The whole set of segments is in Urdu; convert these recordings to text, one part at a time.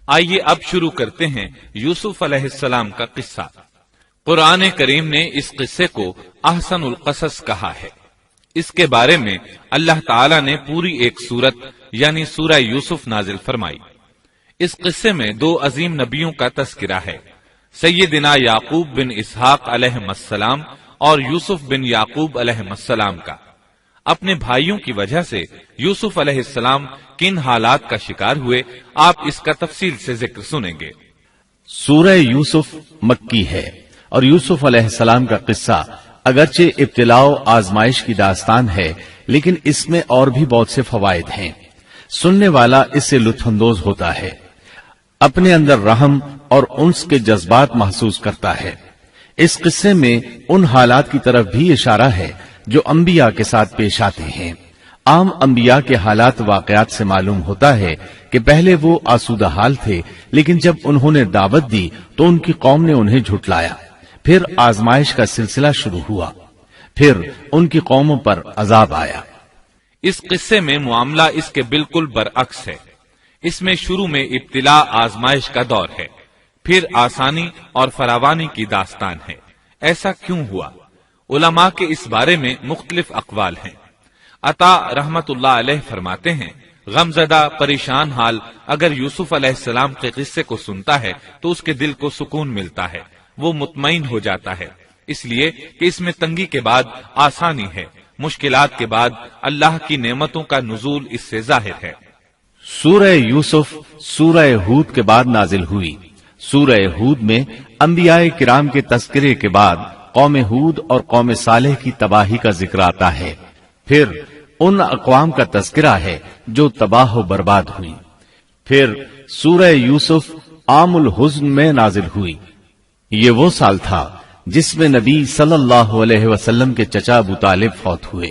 آئیے اب شروع کرتے ہیں یوسف علیہ السلام کا قصہ۔ قرآن کریم نے اس قصے کو احسن القصص کہا ہے۔ اس کے بارے میں اللہ تعالی نے پوری ایک سورت یعنی سورہ یوسف نازل فرمائی۔ اس قصے میں دو عظیم نبیوں کا تذکرہ ہے، سیدنا یعقوب بن اسحاق علیہ السلام اور یوسف بن یعقوب علیہ السلام کا۔ اپنے بھائیوں کی وجہ سے یوسف علیہ السلام کن حالات کا شکار ہوئے، آپ اس کا تفصیل سے ذکر سنیں گے۔ سورہ یوسف مکی ہے اور یوسف علیہ السلام کا قصہ اگرچہ ابتلاء و آزمائش کی داستان ہے، لیکن اس میں اور بھی بہت سے فوائد ہیں۔ سننے والا اس سے لطف اندوز ہوتا ہے، اپنے اندر رحم اور انس کے جذبات محسوس کرتا ہے۔ اس قصے میں ان حالات کی طرف بھی اشارہ ہے جو انبیاء کے ساتھ پیش آتے ہیں۔ عام انبیاء کے حالات واقعات سے معلوم ہوتا ہے کہ پہلے وہ آسودہ حال تھے، لیکن جب انہوں نے دعوت دی تو ان کی قوم نے انہیں جھٹلایا، پھر آزمائش کا سلسلہ شروع ہوا، پھر ان کی قوموں پر عذاب آیا۔ اس قصے میں معاملہ اس کے بالکل برعکس ہے۔ اس میں شروع میں ابتلاء آزمائش کا دور ہے، پھر آسانی اور فراوانی کی داستان ہے۔ ایسا کیوں ہوا؟ علماء کے اس بارے میں مختلف اقوال ہیں۔ عطا رحمت اللہ علیہ فرماتے ہیں، غمزدہ پریشان حال اگر یوسف علیہ السلام کے قصے کو سنتا ہے تو اس کے دل کو سکون ملتا ہے، وہ مطمئن ہو جاتا ہے، اس لیے کہ اس میں تنگی کے بعد آسانی ہے، مشکلات کے بعد اللہ کی نعمتوں کا نزول اس سے ظاہر ہے۔ سورہ یوسف سورہ ہود کے بعد نازل ہوئی۔ سورہ ہود میں انبیاء کرام کے تذکرے کے بعد قوم ہود اور قوم صالح کی تباہی کا ذکر آتا ہے، پھر ان اقوام کا تذکرہ ہے جو تباہ و برباد ہوئی۔ پھر سورہ یوسف عام الحزن میں نازل ہوئی۔ یہ وہ سال تھا جس میں نبی صلی اللہ علیہ وسلم کے چچا ابو طالب فوت ہوئے۔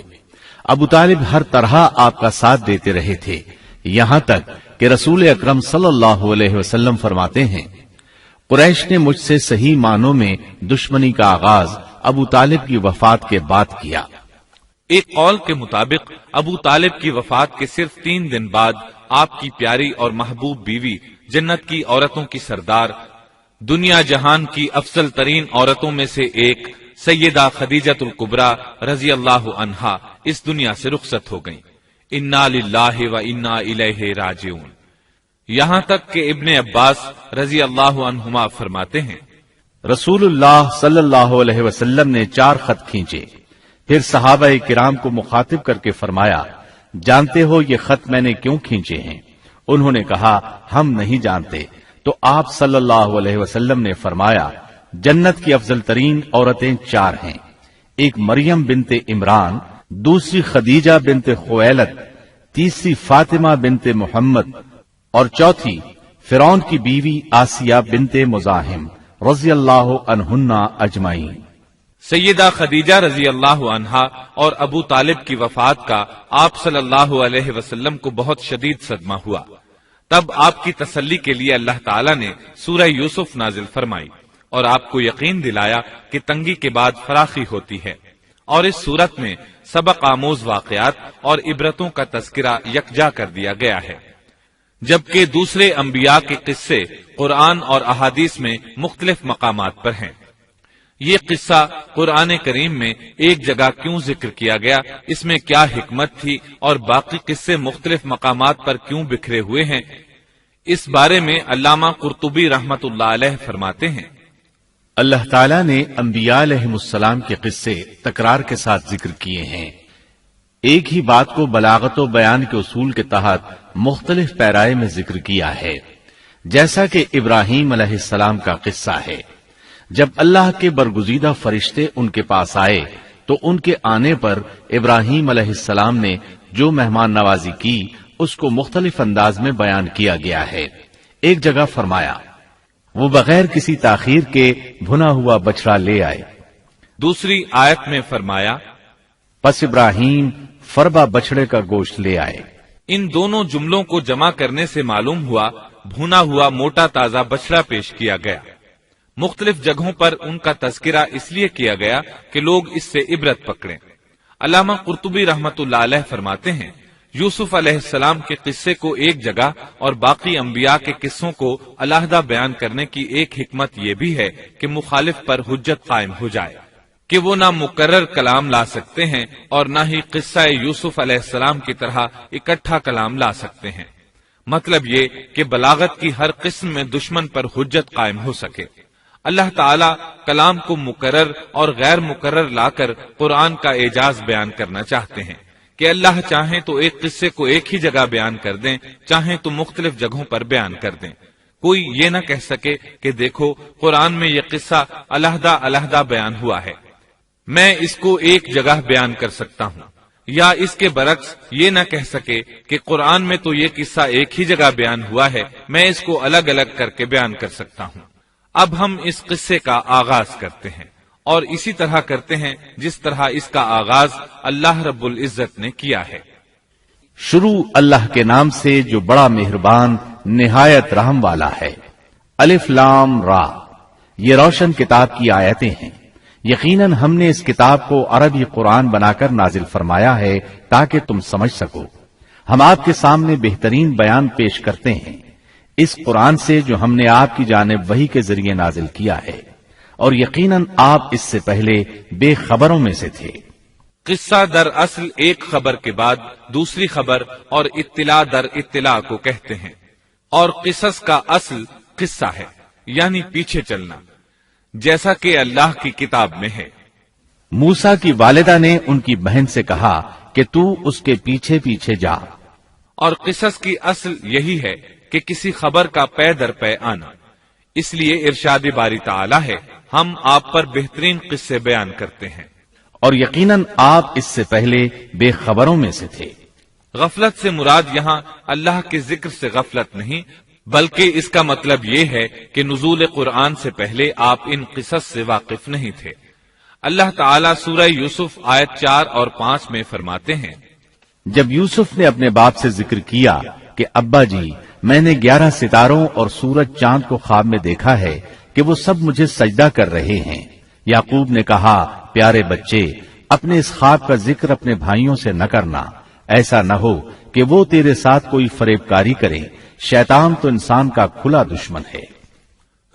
ابو طالب ہر طرح آپ کا ساتھ دیتے رہے تھے، یہاں تک کہ رسول اکرم صلی اللہ علیہ وسلم فرماتے ہیں، قریش نے مجھ سے صحیح معنوں میں دشمنی کا آغاز ابو طالب کی وفات کے بعد کیا۔ ایک قول کے مطابق ابو طالب کی وفات کے صرف 3 دن بعد آپ کی پیاری اور محبوب بیوی، جنت کی عورتوں کی سردار، دنیا جہان کی افضل ترین عورتوں میں سے ایک سیدہ خدیجۃ الکبریٰ رضی اللہ عنہا اس دنیا سے رخصت ہو گئیں۔ انا للہ و انا الیہ راجعون۔ یہاں تک کہ ابن عباس رضی اللہ عنہما فرماتے ہیں، رسول اللہ صلی اللہ علیہ وسلم نے 4 خط کھینچے، پھر صحابہ کرام کو مخاطب کر کے فرمایا، جانتے ہو یہ خط میں نے کیوں کھینچے ہیں؟ انہوں نے کہا، ہم نہیں جانتے۔ تو آپ صلی اللہ علیہ وسلم نے فرمایا، جنت کی افضل ترین عورتیں 4 ہیں، ایک مریم بنت عمران، دوسری خدیجہ بنت خویلد، تیسری فاطمہ بنت محمد اور چوتھی فرعون کی بیوی آسیہ بنت مزاحم رضی اللہ عنہن اجمعین۔ سیدہ خدیجہ رضی اللہ عنہا اور ابو طالب کی وفات کا آپ صلی اللہ علیہ وسلم کو بہت شدید صدمہ ہوا۔ تب آپ کی تسلی کے لیے اللہ تعالیٰ نے سورہ یوسف نازل فرمائی اور آپ کو یقین دلایا کہ تنگی کے بعد فراخی ہوتی ہے، اور اس صورت میں سبق آموز واقعات اور عبرتوں کا تذکرہ یکجا کر دیا گیا ہے، جبکہ دوسرے انبیاء کے قصے قرآن اور احادیث میں مختلف مقامات پر ہیں۔ یہ قصہ قرآن کریم میں ایک جگہ کیوں ذکر کیا گیا، اس میں کیا حکمت تھی، اور باقی قصے مختلف مقامات پر کیوں بکھرے ہوئے ہیں، اس بارے میں علامہ قرطبی رحمت اللہ علیہ فرماتے ہیں، اللہ تعالیٰ نے انبیاء علیہ السلام کے قصے تکرار کے ساتھ ذکر کیے ہیں، ایک ہی بات کو بلاغت و بیان کے اصول کے تحت مختلف پیرائے میں ذکر کیا ہے، جیسا کہ ابراہیم علیہ السلام کا قصہ ہے۔ جب اللہ کے برگزیدہ فرشتے ان کے پاس آئے تو ان کے آنے پر ابراہیم علیہ السلام نے جو مہمان نوازی کی اس کو مختلف انداز میں بیان کیا گیا ہے۔ ایک جگہ فرمایا، وہ بغیر کسی تاخیر کے بھنا ہوا بچڑا لے آئے۔ دوسری آیت میں فرمایا، پس ابراہیم فربا بچڑے کا گوشت لے آئے۔ ان دونوں جملوں کو جمع کرنے سے معلوم ہوا بھنا ہوا موٹا تازہ بچڑا پیش کیا گیا۔ مختلف جگہوں پر ان کا تذکرہ اس لیے کیا گیا کہ لوگ اس سے عبرت پکڑیں۔ علامہ قرطبی رحمت اللہ علیہ فرماتے ہیں، یوسف علیہ السلام کے قصے کو ایک جگہ اور باقی انبیاء کے قصوں کو علیحدہ بیان کرنے کی ایک حکمت یہ بھی ہے کہ مخالف پر حجت قائم ہو جائے کہ وہ نہ مکرر کلام لا سکتے ہیں اور نہ ہی قصہ یوسف علیہ السلام کی طرح اکٹھا کلام لا سکتے ہیں۔ مطلب یہ کہ بلاغت کی ہر قسم میں دشمن پر حجت قائم ہو سکے۔ اللہ تعالی کلام کو مکرر اور غیر مکرر لا کر قرآن کا اعجاز بیان کرنا چاہتے ہیں کہ اللہ چاہیں تو ایک قصے کو ایک ہی جگہ بیان کر دیں، چاہیں تو مختلف جگہوں پر بیان کر دیں۔ کوئی یہ نہ کہہ سکے کہ دیکھو قرآن میں یہ قصہ علیحدہ علیحدہ بیان ہوا ہے، میں اس کو ایک جگہ بیان کر سکتا ہوں، یا اس کے برعکس یہ نہ کہہ سکے کہ قرآن میں تو یہ قصہ ایک ہی جگہ بیان ہوا ہے، میں اس کو الگ الگ کر کے بیان کر سکتا ہوں۔ اب ہم اس قصے کا آغاز کرتے ہیں اور اسی طرح کرتے ہیں جس طرح اس کا آغاز اللہ رب العزت نے کیا ہے۔ شروع اللہ کے نام سے جو بڑا مہربان نہایت رحم والا ہے۔ الف لام را، یہ روشن کتاب کی آیتیں ہیں۔ یقیناً ہم نے اس کتاب کو عربی قرآن بنا کر نازل فرمایا ہے تاکہ تم سمجھ سکو۔ ہم آپ کے سامنے بہترین بیان پیش کرتے ہیں اس قرآن سے جو ہم نے آپ کی جانب وحی کے ذریعے نازل کیا ہے، اور یقیناً آپ اس سے پہلے بے خبروں میں سے تھے۔ قصہ در اصل ایک خبر کے بعد دوسری خبر اور اطلاع در اطلاع کو کہتے ہیں، اور قصص کا اصل قصہ ہے یعنی پیچھے چلنا، جیسا کہ اللہ کی کتاب میں ہے۔ موسیٰ کی والدہ نے ان کی بہن سے کہا کہ تو اس کے پیچھے پیچھے جا، اور قصص کی اصل یہی ہے کہ کسی خبر کا پے در پے آنا۔ اس لیے ارشاد باری تعالی ہے، ہم آپ پر بہترین قصے بیان کرتے ہیں۔ اور یقیناً آپ اس سے پہلے بے خبروں میں سے تھے۔ غفلت سے مراد یہاں اللہ کے ذکر سے غفلت نہیں، بلکہ اس کا مطلب یہ ہے کہ نزول قرآن سے پہلے آپ ان قصص سے واقف نہیں تھے۔ اللہ تعالیٰ سورہ یوسف آیت 4 اور 5 میں فرماتے ہیں، جب یوسف نے اپنے باپ سے ذکر کیا کہ ابا جی، میں نے 11 ستاروں اور سورج چاند کو خواب میں دیکھا ہے کہ وہ سب مجھے سجدہ کر رہے ہیں، یعقوب نے کہا، پیارے بچے، اپنے اس خواب کا ذکر اپنے بھائیوں سے نہ کرنا، ایسا نہ ہو کہ وہ تیرے ساتھ کوئی فریب کاری کرے، شیطان تو انسان کا کھلا دشمن ہے۔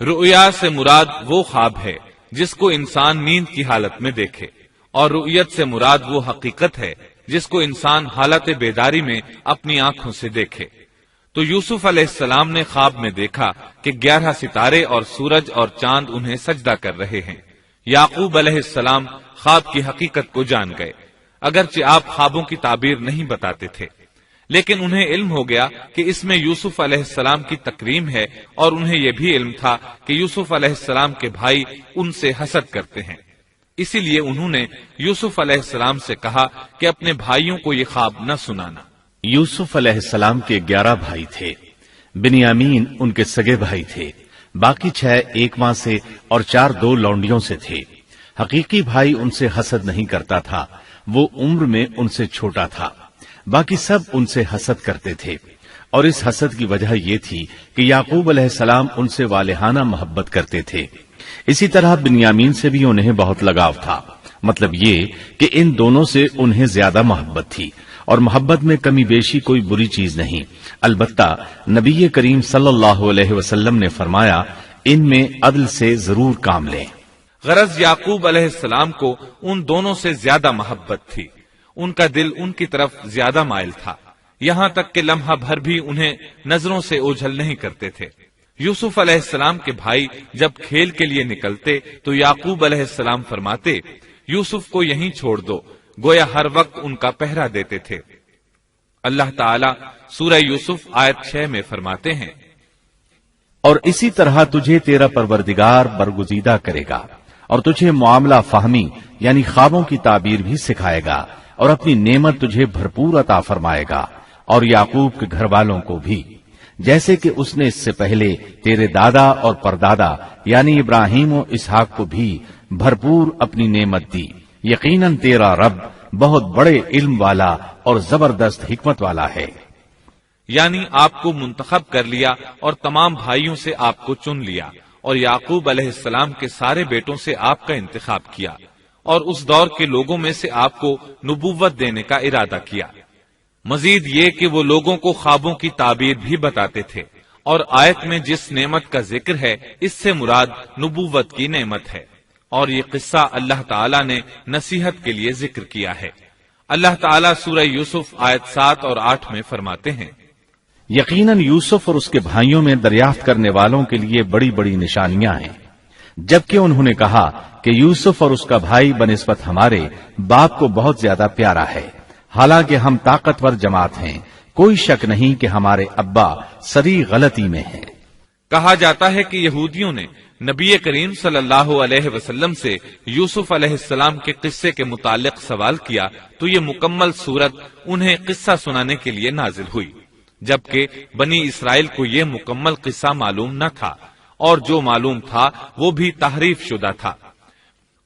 رؤیا سے مراد وہ خواب ہے جس کو انسان نیند کی حالت میں دیکھے، اور رؤیت سے مراد وہ حقیقت ہے جس کو انسان حالت بیداری میں اپنی آنکھوں سے دیکھے۔ تو یوسف علیہ السلام نے خواب میں دیکھا کہ 11 ستارے اور سورج اور چاند انہیں سجدہ کر رہے ہیں۔ یعقوب علیہ السلام خواب کی حقیقت کو جان گئے، اگرچہ آپ خوابوں کی تعبیر نہیں بتاتے تھے، لیکن انہیں علم ہو گیا کہ اس میں یوسف علیہ السلام کی تکریم ہے، اور انہیں یہ بھی علم تھا کہ یوسف علیہ السلام کے بھائی ان سے حسد کرتے ہیں۔ اسی لیے انہوں نے یوسف علیہ السلام سے کہا کہ اپنے بھائیوں کو یہ خواب نہ سنانا۔ یوسف علیہ السلام کے 11 بھائی تھے، بنیامین ان کے سگے بھائی تھے، باقی 6 ایک ماں سے اور 4 2 لونڈیوں سے تھے۔ حقیقی بھائی ان سے حسد نہیں کرتا تھا، وہ عمر میں ان سے چھوٹا تھا، باقی سب ان سے حسد کرتے تھے، اور اس حسد کی وجہ یہ تھی کہ یعقوب علیہ السلام ان سے والہانہ محبت کرتے تھے۔ اسی طرح بنیامین سے بھی انہیں بہت لگاؤ تھا، مطلب یہ کہ ان دونوں سے انہیں زیادہ محبت تھی، اور محبت میں کمی بیشی کوئی بری چیز نہیں، البتہ نبی کریم صلی اللہ علیہ وسلم نے فرمایا، ان میں عدل سے ضرور کام لیں۔ غرض یعقوب علیہ السلام کو ان دونوں سے زیادہ محبت تھی، ان کا دل ان کی طرف زیادہ مائل تھا، یہاں تک کہ لمحہ بھر بھی انہیں نظروں سے اوجھل نہیں کرتے تھے۔ یوسف علیہ السلام کے بھائی جب کھیل کے لیے نکلتے تو یعقوب علیہ السلام فرماتے، یوسف کو یہیں چھوڑ دو، گویا ہر وقت ان کا پہرا دیتے تھے۔ اللہ تعالیٰ سورہ یوسف آیت 6 میں فرماتے ہیں، اور اسی طرح تجھے تیرا پروردگار برگزیدہ کرے گا، اور تجھے معاملہ فہمی یعنی خوابوں کی تعبیر بھی سکھائے گا، اور اپنی نعمت تجھے بھرپور عطا فرمائے گا، اور یعقوب کے گھر والوں کو بھی، جیسے کہ اس نے اس سے پہلے تیرے دادا اور پردادا یعنی ابراہیم و اسحاق کو بھی بھرپور اپنی نعمت دی۔ یقیناً تیرا رب بہت بڑے علم والا اور زبردست حکمت والا ہے۔ یعنی آپ کو منتخب کر لیا اور تمام بھائیوں سے آپ کو چن لیا، اور یعقوب علیہ السلام کے سارے بیٹوں سے آپ کا انتخاب کیا، اور اس دور کے لوگوں میں سے آپ کو نبوت دینے کا ارادہ کیا۔ مزید یہ کہ وہ لوگوں کو خوابوں کی تعبیر بھی بتاتے تھے، اور آیت میں جس نعمت کا ذکر ہے اس سے مراد نبوت کی نعمت ہے، اور یہ قصہ اللہ تعالیٰ نے نصیحت کے لیے ذکر کیا ہے۔ اللہ تعالیٰ سورہ یوسف آیت 7 اور 8 میں فرماتے ہیں، یقیناً یوسف اور اس کے بھائیوں میں دریافت کرنے والوں کے لیے بڑی بڑی نشانیاں ہیں، جبکہ انہوں نے کہا کہ یوسف اور اس کا بھائی بنسبت ہمارے باپ کو بہت زیادہ پیارا ہے، حالانکہ ہم طاقتور جماعت ہیں، کوئی شک نہیں کہ ہمارے ابا سری غلطی میں ہیں۔ کہا جاتا ہے کہ یہودیوں نے نبی کریم صلی اللہ علیہ وسلم سے یوسف علیہ السلام کے قصے کے متعلق سوال کیا تو یہ مکمل صورت انہیں قصہ سنانے کے لیے نازل ہوئی، جبکہ بنی اسرائیل کو یہ مکمل قصہ معلوم نہ تھا، اور جو معلوم تھا وہ بھی تحریف شدہ تھا۔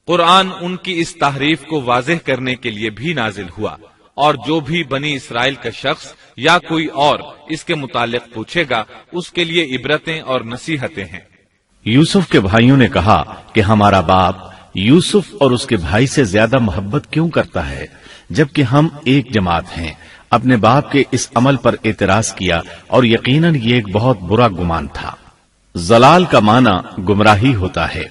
قرآن ان کی اس تحریف کو واضح کرنے کے لیے بھی نازل ہوا، اور جو بھی بنی اسرائیل کا شخص یا کوئی اور اس کے متعلق پوچھے گا اس کے لیے عبرتیں اور نصیحتیں ہیں۔ یوسف کے بھائیوں نے کہا کہ ہمارا باپ یوسف اور اس کے بھائی سے زیادہ محبت کیوں کرتا ہے، جبکہ ہم ایک جماعت ہیں۔ اپنے باپ کے اس عمل پر اعتراض کیا، اور یقیناً یہ ایک بہت برا گمان تھا۔ ضلال کا معنی گمراہی ہوتا ہے،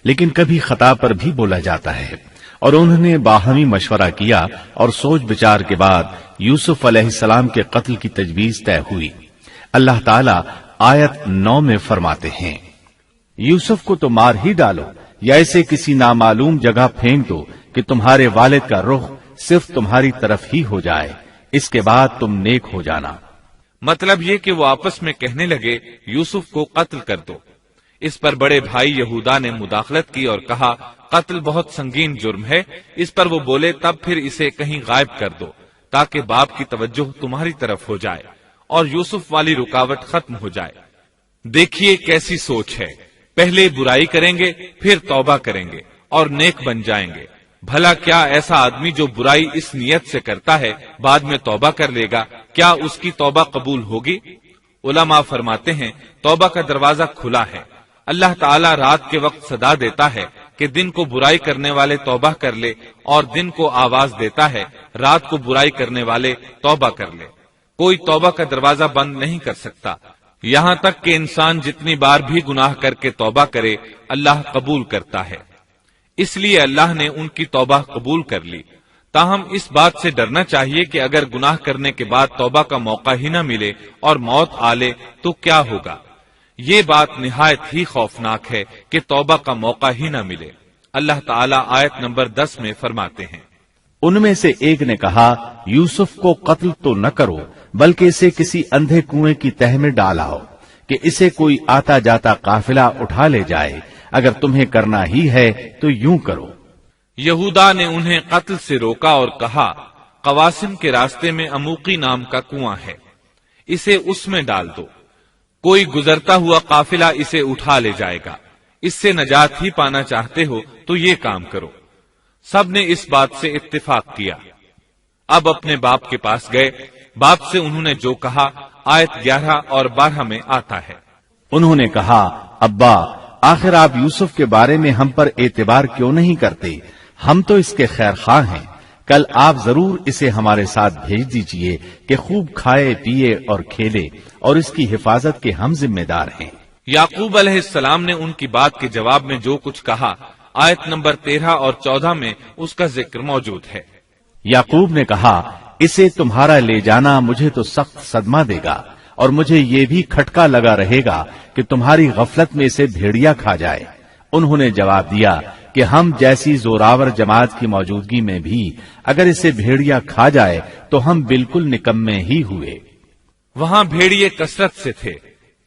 لیکن کبھی خطا پر بھی بولا جاتا ہے، اور انہوں نے باہمی مشورہ کیا اور سوچ بچار کے بعد یوسف علیہ السلام کے قتل کی تجویز طے ہوئی۔ اللہ تعالیٰ آیت 9 میں فرماتے ہیں، یوسف کو تو مار ہی ڈالو یا اسے کسی نامعلوم جگہ پھینک دو کہ تمہارے والد کا رخ صرف تمہاری طرف ہی ہو جائے، اس کے بعد تم نیک ہو جانا۔ مطلب یہ کہ وہ آپس میں کہنے لگے یوسف کو قتل کر دو۔ اس پر بڑے بھائی یہودا نے مداخلت کی اور کہا قتل بہت سنگین جرم ہے۔ اس پر وہ بولے تب پھر اسے کہیں غائب کر دو تاکہ باپ کی توجہ تمہاری طرف ہو جائے اور یوسف والی رکاوٹ ختم ہو جائے۔ دیکھیے کیسی سوچ ہے، پہلے برائی کریں گے پھر توبہ کریں گے اور نیک بن جائیں گے۔ بھلا کیا ایسا آدمی جو برائی اس نیت سے کرتا ہے بعد میں توبہ کر لے گا، کیا اس کی توبہ قبول ہوگی؟ علماء فرماتے ہیں توبہ کا دروازہ کھلا ہے۔ اللہ تعالیٰ رات کے وقت صدا دیتا ہے کہ دن کو برائی کرنے والے توبہ کر لے، اور دن کو آواز دیتا ہے رات کو برائی کرنے والے توبہ کر لے۔ کوئی توبہ کا دروازہ بند نہیں کر سکتا، یہاں تک کہ انسان جتنی بار بھی گناہ کر کے توبہ کرے اللہ قبول کرتا ہے۔ اس لیے اللہ نے ان کی توبہ قبول کر لی۔ تاہم اس بات سے ڈرنا چاہیے کہ اگر گناہ کرنے کے بعد توبہ کا موقع ہی نہ ملے اور موت آ لے تو کیا ہوگا؟ یہ بات نہایت ہی خوفناک ہے کہ توبہ کا موقع ہی نہ ملے۔ اللہ تعالیٰ آیت نمبر 10 میں فرماتے ہیں، ان میں سے ایک نے کہا یوسف کو قتل تو نہ کرو بلکہ اسے کسی اندھے کنویں کی تہ میں ڈالاؤ کہ اسے کوئی آتا جاتا قافلہ اٹھا لے جائے، اگر تمہیں کرنا ہی ہے تو یوں کرو۔ یہودا نے انہیں قتل سے روکا اور کہا قواسم کے راستے میں اموقی نام کا کنواں ہے، اسے اس میں ڈال دو، کوئی گزرتا ہوا قافلہ اسے اٹھا لے جائے گا، اس سے نجات ہی پانا چاہتے ہو تو یہ کام کرو۔ سب نے اس بات سے اتفاق کیا۔ اب اپنے باپ کے پاس گئے، باپ سے انہوں نے جو کہا آیت 11 اور 12 میں آتا ہے، انہوں نے کہا ابا آخر آپ یوسف کے بارے میں ہم پر اعتبار کیوں نہیں کرتے؟ ہم تو اس کے خیر خواہ ہیں، کل آپ ضرور اسے ہمارے ساتھ بھیج دیجئے کہ خوب کھائے پیے اور کھیلے، اور اس کی حفاظت کے ہم ذمہ دار ہیں۔ یعقوب علیہ السلام نے ان کی بات کے جواب میں جو کچھ کہا آیت نمبر 13 اور 14 میں اس کا ذکر موجود ہے۔ یعقوب نے کہا اسے تمہارا لے جانا مجھے تو سخت صدمہ دے گا، اور مجھے یہ بھی کھٹکا لگا رہے گا کہ تمہاری غفلت میں اسے بھیڑیا کھا جائے۔ انہوں نے جواب دیا کہ ہم جیسی زوراور جماعت کی موجودگی میں بھی اگر اسے بھیڑیا کھا جائے تو ہم بالکل نکمے ہی ہوئے۔ وہاں بھیڑیے کثرت سے تھے،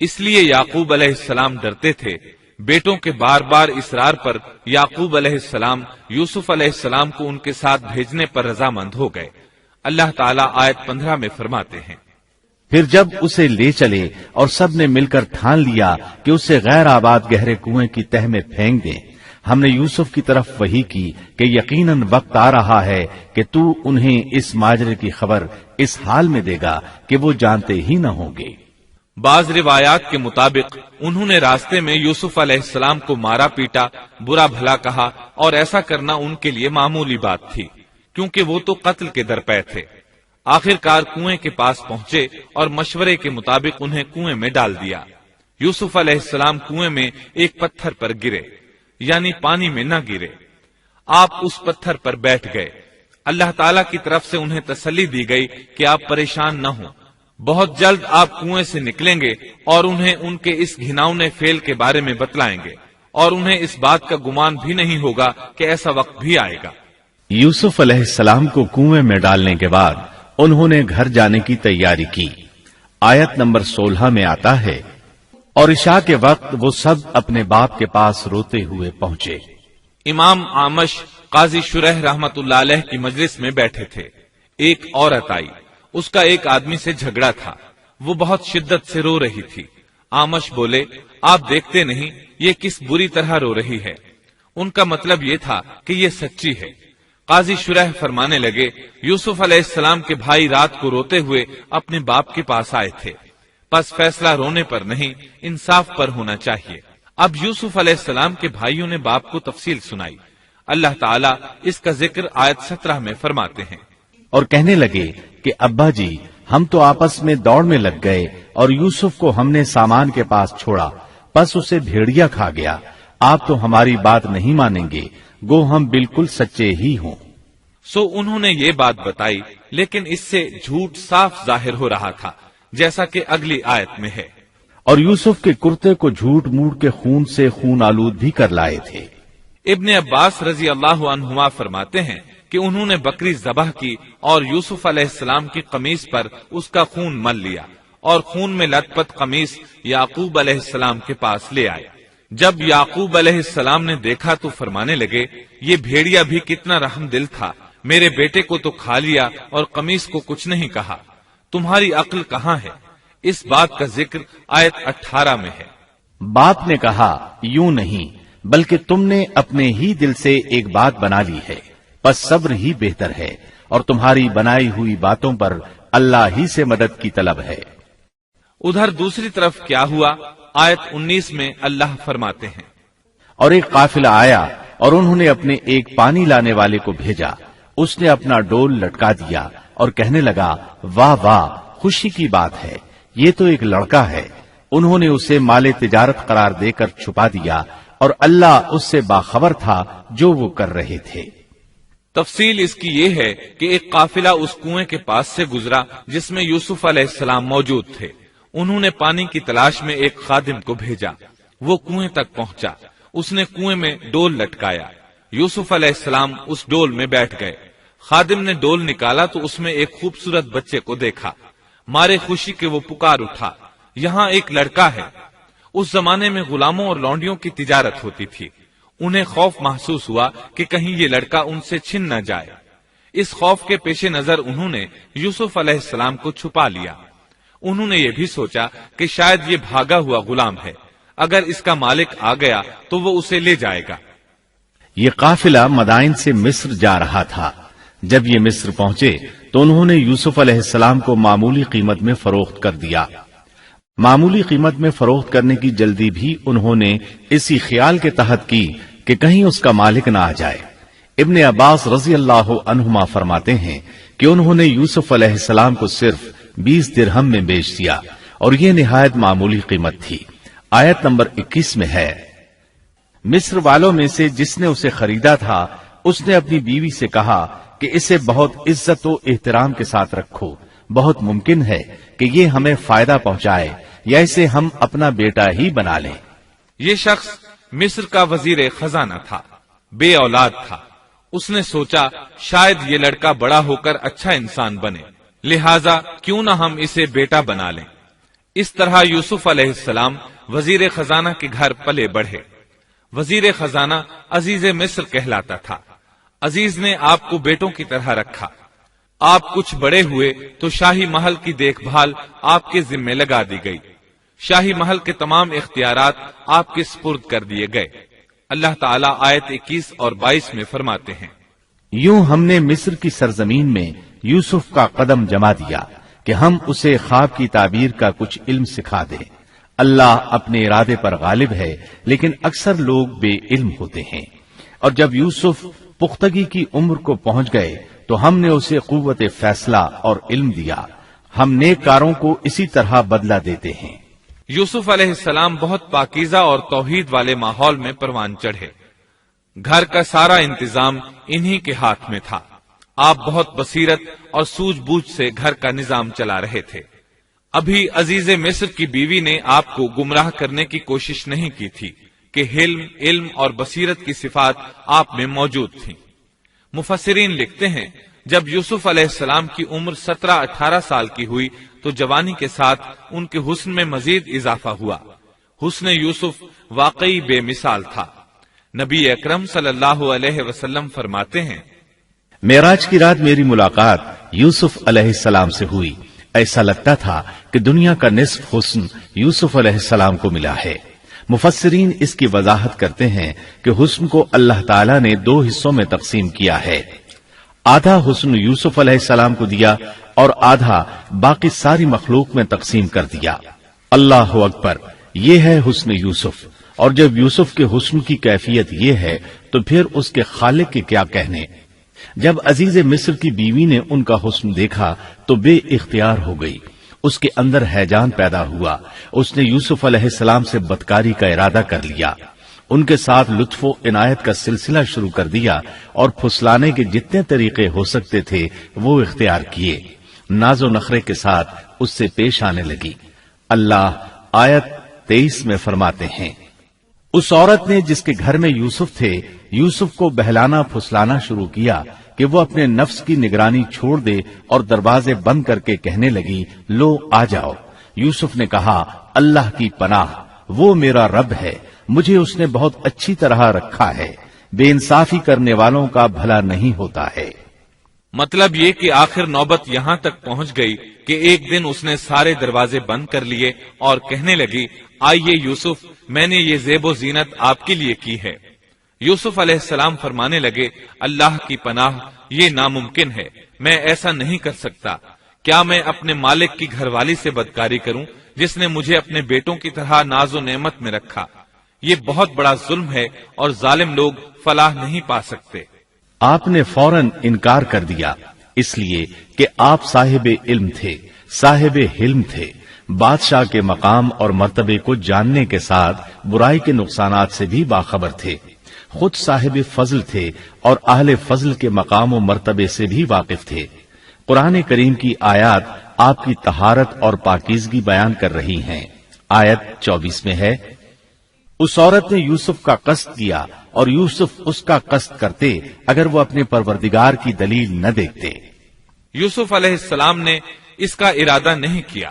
اس لیے یعقوب علیہ السلام ڈرتے تھے۔ بیٹوں کے بار بار اصرار پر یعقوب علیہ السلام یوسف علیہ السلام کو ان کے ساتھ بھیجنے پر رضامند ہو گئے۔ اللہ تعالیٰ آیت 15 میں فرماتے ہیں، پھر جب اسے لے چلے اور سب نے مل کر ٹھان لیا کہ اسے غیر آباد گہرے کنویں کی تہ میں پھینک دیں، ہم نے یوسف کی طرف وحی کی کہ یقیناً وقت آ رہا ہے کہ تو انہیں اس ماجرے کی خبر اس حال میں دے گا کہ وہ جانتے ہی نہ ہوں گے۔ بعض روایات کے مطابق انہوں نے راستے میں یوسف علیہ السلام کو مارا پیٹا، برا بھلا کہا، اور ایسا کرنا ان کے لیے معمولی بات تھی کیونکہ وہ تو قتل کے درپے تھے۔ آخر کار کنویں کے پاس پہنچے اور مشورے کے مطابق انہیں کنویں میں ڈال دیا۔ یوسف علیہ السلام کنویں میں ایک پتھر پر گرے، یعنی پانی میں نہ گرے، آپ اس پتھر پر بیٹھ گئے۔ اللہ تعالیٰ کی طرف سے انہیں تسلی دی گئی کہ آپ پریشان نہ ہوں، بہت جلد آپ کنویں سے نکلیں گے اور انہیں ان کے اس گھناؤنے فعل کے بارے میں بتلائیں گے، اور انہیں اس بات کا گمان بھی نہیں ہوگا کہ ایسا وقت بھی آئے گا۔ یوسف علیہ السلام کو کنویں میں ڈالنے کے بعد انہوں نے گھر جانے کی تیاری کی۔ آیت نمبر 16 میں آتا ہے، اور عشاء کے وقت وہ سب اپنے باپ کے پاس روتے ہوئے پہنچے۔ امام عامش قاضی شرح رحمت اللہ علیہ کی مجلس میں بیٹھے تھے۔ ایک عورت آئی، اس کا ایک آدمی سے جھگڑا تھا، وہ بہت شدت سے رو رہی تھی۔ عامش بولے، آپ دیکھتے نہیں یہ کس بری طرح رو رہی ہے؟ ان کا مطلب یہ تھا کہ یہ سچی ہے۔ قاضی شرح فرمانے لگے، یوسف علیہ السلام کے بھائی رات کو روتے ہوئے اپنے باپ کے پاس آئے تھے، پس فیصلہ رونے پر نہیں انصاف پر ہونا چاہیے۔ اب یوسف علیہ السلام کے بھائیوں نے باپ کو تفصیل سنائی۔ اللہ تعالیٰ اس کا ذکر آیت 17 میں فرماتے ہیں، اور کہنے لگے کہ ابا جی، ہم تو آپس میں دوڑ میں لگ گئے اور یوسف کو ہم نے سامان کے پاس چھوڑا، پس اسے بھیڑیا کھا گیا۔ آپ تو ہماری بات نہیں مانیں گے، گو ہم بالکل سچے ہی ہوں۔ سو انہوں نے یہ بات بتائی، لیکن اس سے جھوٹ صاف ظاہر ہو رہا تھا، جیسا کہ اگلی آیت میں ہے۔ اور یوسف کے کرتے کو جھوٹ موڑ کے خون سے خون آلود بھی کر لائے تھے۔ ابن عباس رضی اللہ عنہما فرماتے ہیں کہ انہوں نے بکری ذبح کی اور یوسف علیہ السلام کی قمیص پر اس کا خون مل لیا، اور خون میں لت پت قمیص یعقوب علیہ السلام کے پاس لے آئے۔ جب یعقوب علیہ السلام نے دیکھا تو فرمانے لگے، یہ بھیڑیا بھی کتنا رحم دل تھا، میرے بیٹے کو تو کھا لیا اور قمیص کو کچھ نہیں کہا، تمہاری عقل کہاں ہے؟ اس بات کا ذکر آیت 18 میں ہے۔ باپ نے کہا، یوں نہیں، بلکہ تم نے اپنے ہی دل سے ایک بات بنا لی ہے، بس صبر ہی بہتر ہے، اور تمہاری بنائی ہوئی باتوں پر اللہ ہی سے مدد کی طلب ہے۔ ادھر دوسری طرف کیا ہوا؟ آیت 19 میں اللہ فرماتے ہیں، اور ایک قافلہ آیا اور انہوں نے اپنے ایک پانی لانے والے کو بھیجا، اس نے اپنا ڈول لٹکا دیا اور کہنے لگا، واہ واہ، خوشی کی بات ہے، یہ تو ایک لڑکا ہے۔ انہوں نے اسے مال تجارت قرار دے کر چھپا دیا، اور اللہ اس سے باخبر تھا جو وہ کر رہے تھے۔ تفصیل اس کی یہ ہے کہ ایک قافلہ اس کنویں کے پاس سے گزرا جس میں یوسف علیہ السلام موجود تھے۔ انہوں نے پانی کی تلاش میں ایک خادم کو بھیجا، وہ کنویں تک پہنچا، اس نے کنویں میں ڈول لٹکایا، یوسف علیہ السلام اس ڈول میں بیٹھ گئے۔ خادم نے ڈول نکالا تو اس میں ایک خوبصورت بچے کو دیکھا، مارے خوشی کے وہ پکار اٹھا، یہاں ایک لڑکا ہے۔ اس زمانے میں غلاموں اور لونڈیوں کی تجارت ہوتی تھی، انہیں خوف محسوس ہوا کہ کہیں یہ لڑکا ان سے چھن نہ جائے۔ اس خوف کے پیش نظر انہوں نے یوسف علیہ السلام کو چھپا لیا۔ انہوں نے یہ بھی سوچا کہ شاید یہ بھاگا ہوا غلام ہے، اگر اس کا مالک آ گیا تو وہ اسے لے جائے گا۔ یہ قافلہ مدائن سے مصر جا رہا تھا۔ جب یہ مصر پہنچے تو انہوں نے یوسف علیہ السلام کو معمولی قیمت میں فروخت کر دیا۔ معمولی قیمت میں فروخت کرنے کی جلدی بھی انہوں نے اسی خیال کے تحت کی کہ کہیں اس کا مالک نہ آ جائے۔ ابن عباس رضی اللہ عنہما فرماتے ہیں کہ انہوں نے یوسف علیہ السلام کو صرف 20 درہم میں بیچ دیا، اور یہ نہایت معمولی قیمت تھی۔ آیت نمبر 21 میں ہے، مصر والوں میں سے جس نے اسے خریدا تھا اس نے اپنی بیوی سے کہا کہ اسے بہت عزت و احترام کے ساتھ رکھو، بہت ممکن ہے کہ یہ ہمیں فائدہ پہنچائے یا اسے ہم اپنا بیٹا ہی بنا لیں۔ یہ شخص مصر کا وزیر خزانہ تھا، بے اولاد تھا۔ اس نے سوچا شاید یہ لڑکا بڑا ہو کر اچھا انسان بنے، لہذا کیوں نہ ہم اسے بیٹا بنا لیں۔ اس طرح یوسف علیہ السلام وزیر خزانہ کے گھر پلے بڑھے۔ وزیر خزانہ عزیز مصر کہلاتا تھا۔ عزیز نے آپ کو بیٹوں کی طرح رکھا۔ آپ کچھ بڑے ہوئے تو شاہی محل کی دیکھ بھال آپ کے ذمے لگا دی گئی، شاہی محل کے تمام اختیارات آپ کے سپرد کر دیے گئے۔ اللہ تعالیٰ آیت 21 اور 22 میں فرماتے ہیں، یوں ہم نے مصر کی سرزمین میں یوسف کا قدم جما دیا کہ ہم اسے خواب کی تعبیر کا کچھ علم سکھا دیں۔ اللہ اپنے ارادے پر غالب ہے، لیکن اکثر لوگ بے علم ہوتے ہیں۔ اور جب یوسف پختگی کی عمر کو پہنچ گئے تو ہم نے اسے قوت فیصلہ اور علم دیا. ہم نیک کاروں کو اسی طرح بدلہ دیتے ہیں. یوسف علیہ السلام بہت پاکیزہ اور توحید والے ماحول میں پروان چڑھے. گھر کا سارا انتظام انہی کے ہاتھ میں تھا. آپ بہت بصیرت اور سوجھ بوجھ سے گھر کا نظام چلا رہے تھے. ابھی عزیز مصر کی بیوی نے آپ کو گمراہ کرنے کی کوشش نہیں کی تھی کہ علم اور بصیرت کی صفات آپ میں موجود تھیں. مفسرین لکھتے ہیں جب یوسف علیہ السلام کی عمر 17-18 سال کی ہوئی تو جوانی کے ساتھ ان کے حسن میں مزید اضافہ ہوا. حسن یوسف واقعی بے مثال تھا. نبی اکرم صلی اللہ علیہ وسلم فرماتے ہیں معراج کی رات میری ملاقات یوسف علیہ السلام سے ہوئی. ایسا لگتا تھا کہ دنیا کا نصف حسن یوسف علیہ السلام کو ملا ہے. مفسرین اس کی وضاحت کرتے ہیں کہ حسن کو اللہ تعالیٰ نے 2 حصوں میں تقسیم کیا ہے. آدھا حسن یوسف علیہ السلام کو دیا اور آدھا باقی ساری مخلوق میں تقسیم کر دیا. اللہ اکبر، یہ ہے حسن یوسف. اور جب یوسف کے حسن کی کیفیت یہ ہے تو پھر اس کے خالق کے کیا کہنے. جب عزیز مصر کی بیوی نے ان کا حسن دیکھا تو بے اختیار ہو گئی. اس کے اندر ہیجان پیدا ہوا. اس نے یوسف علیہ السلام سے بدکاری کا ارادہ کر لیا. ان کے ساتھ لطف و عنایت کا سلسلہ شروع کر دیا اور پھسلانے کے جتنے طریقے ہو سکتے تھے وہ اختیار کیے. ناز و نخرے کے ساتھ اس سے پیش آنے لگی. اللہ آیت 23 میں فرماتے ہیں اس عورت نے جس کے گھر میں یوسف تھے یوسف کو بہلانا پھسلانا شروع کیا کہ وہ اپنے نفس کی نگرانی چھوڑ دے اور دروازے بند کر کے کہنے لگی لو آ جاؤ. یوسف نے کہا اللہ کی پناہ، وہ میرا رب ہے، مجھے اس نے بہت اچھی طرح رکھا ہے. بے انصافی کرنے والوں کا بھلا نہیں ہوتا ہے. مطلب یہ کہ آخر نوبت یہاں تک پہنچ گئی کہ ایک دن اس نے سارے دروازے بند کر لیے اور کہنے لگی آئیے یوسف، میں نے یہ زیب و زینت آپ کے لیے کی ہے. یوسف علیہ السلام فرمانے لگے اللہ کی پناہ، یہ ناممکن ہے، میں ایسا نہیں کر سکتا. کیا میں اپنے مالک کی گھر والی سے بدکاری کروں جس نے مجھے اپنے بیٹوں کی طرح ناز و نعمت میں رکھا؟ یہ بہت بڑا ظلم ہے اور ظالم لوگ فلاح نہیں پا سکتے. آپ نے فوراً انکار کر دیا، اس لیے کہ آپ صاحب علم تھے، صاحب حلم تھے، بادشاہ کے مقام اور مرتبے کو جاننے کے ساتھ برائی کے نقصانات سے بھی باخبر تھے. خود صاحب فضل تھے اور اہل فضل کے مقام و مرتبے سے بھی واقف تھے. قرآن کریم کی آیات آپ کی طہارت اور پاکیزگی بیان کر رہی ہیں. آیت 24 میں ہے اس عورت نے یوسف کا قصد کیا اور یوسف اس کا قصد کرتے اگر وہ اپنے پروردگار کی دلیل نہ دیکھتے. یوسف علیہ السلام نے اس کا ارادہ نہیں کیا،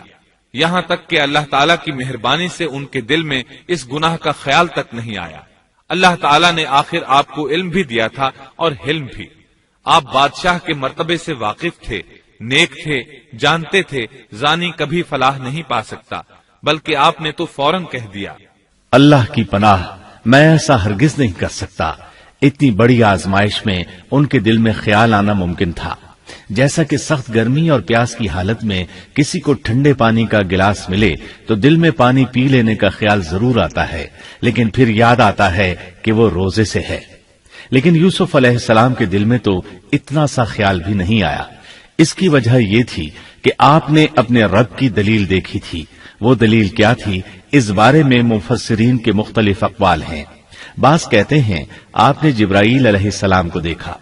یہاں تک کہ اللہ تعالیٰ کی مہربانی سے ان کے دل میں اس گناہ کا خیال تک نہیں آیا. اللہ تعالیٰ نے آخر آپ کو علم بھی دیا تھا اور حلم بھی. آپ بادشاہ کے مرتبے سے واقف تھے، نیک تھے، جانتے تھے زانی کبھی فلاح نہیں پا سکتا، بلکہ آپ نے تو فوراً کہہ دیا اللہ کی پناہ، میں ایسا ہرگز نہیں کر سکتا. اتنی بڑی آزمائش میں ان کے دل میں خیال آنا ممکن تھا. جیسا کہ سخت گرمی اور پیاس کی حالت میں کسی کو ٹھنڈے پانی کا گلاس ملے تو دل میں پانی پی لینے کا خیال ضرور آتا ہے، لیکن پھر یاد آتا ہے کہ وہ روزے سے ہے. لیکن یوسف علیہ السلام کے دل میں تو اتنا سا خیال بھی نہیں آیا. اس کی وجہ یہ تھی کہ آپ نے اپنے رب کی دلیل دیکھی تھی. وہ دلیل کیا تھی اس بارے میں مفسرین کے مختلف اقوال ہیں. بعض کہتے ہیں آپ نے جبرائیل علیہ السلام کو دیکھا،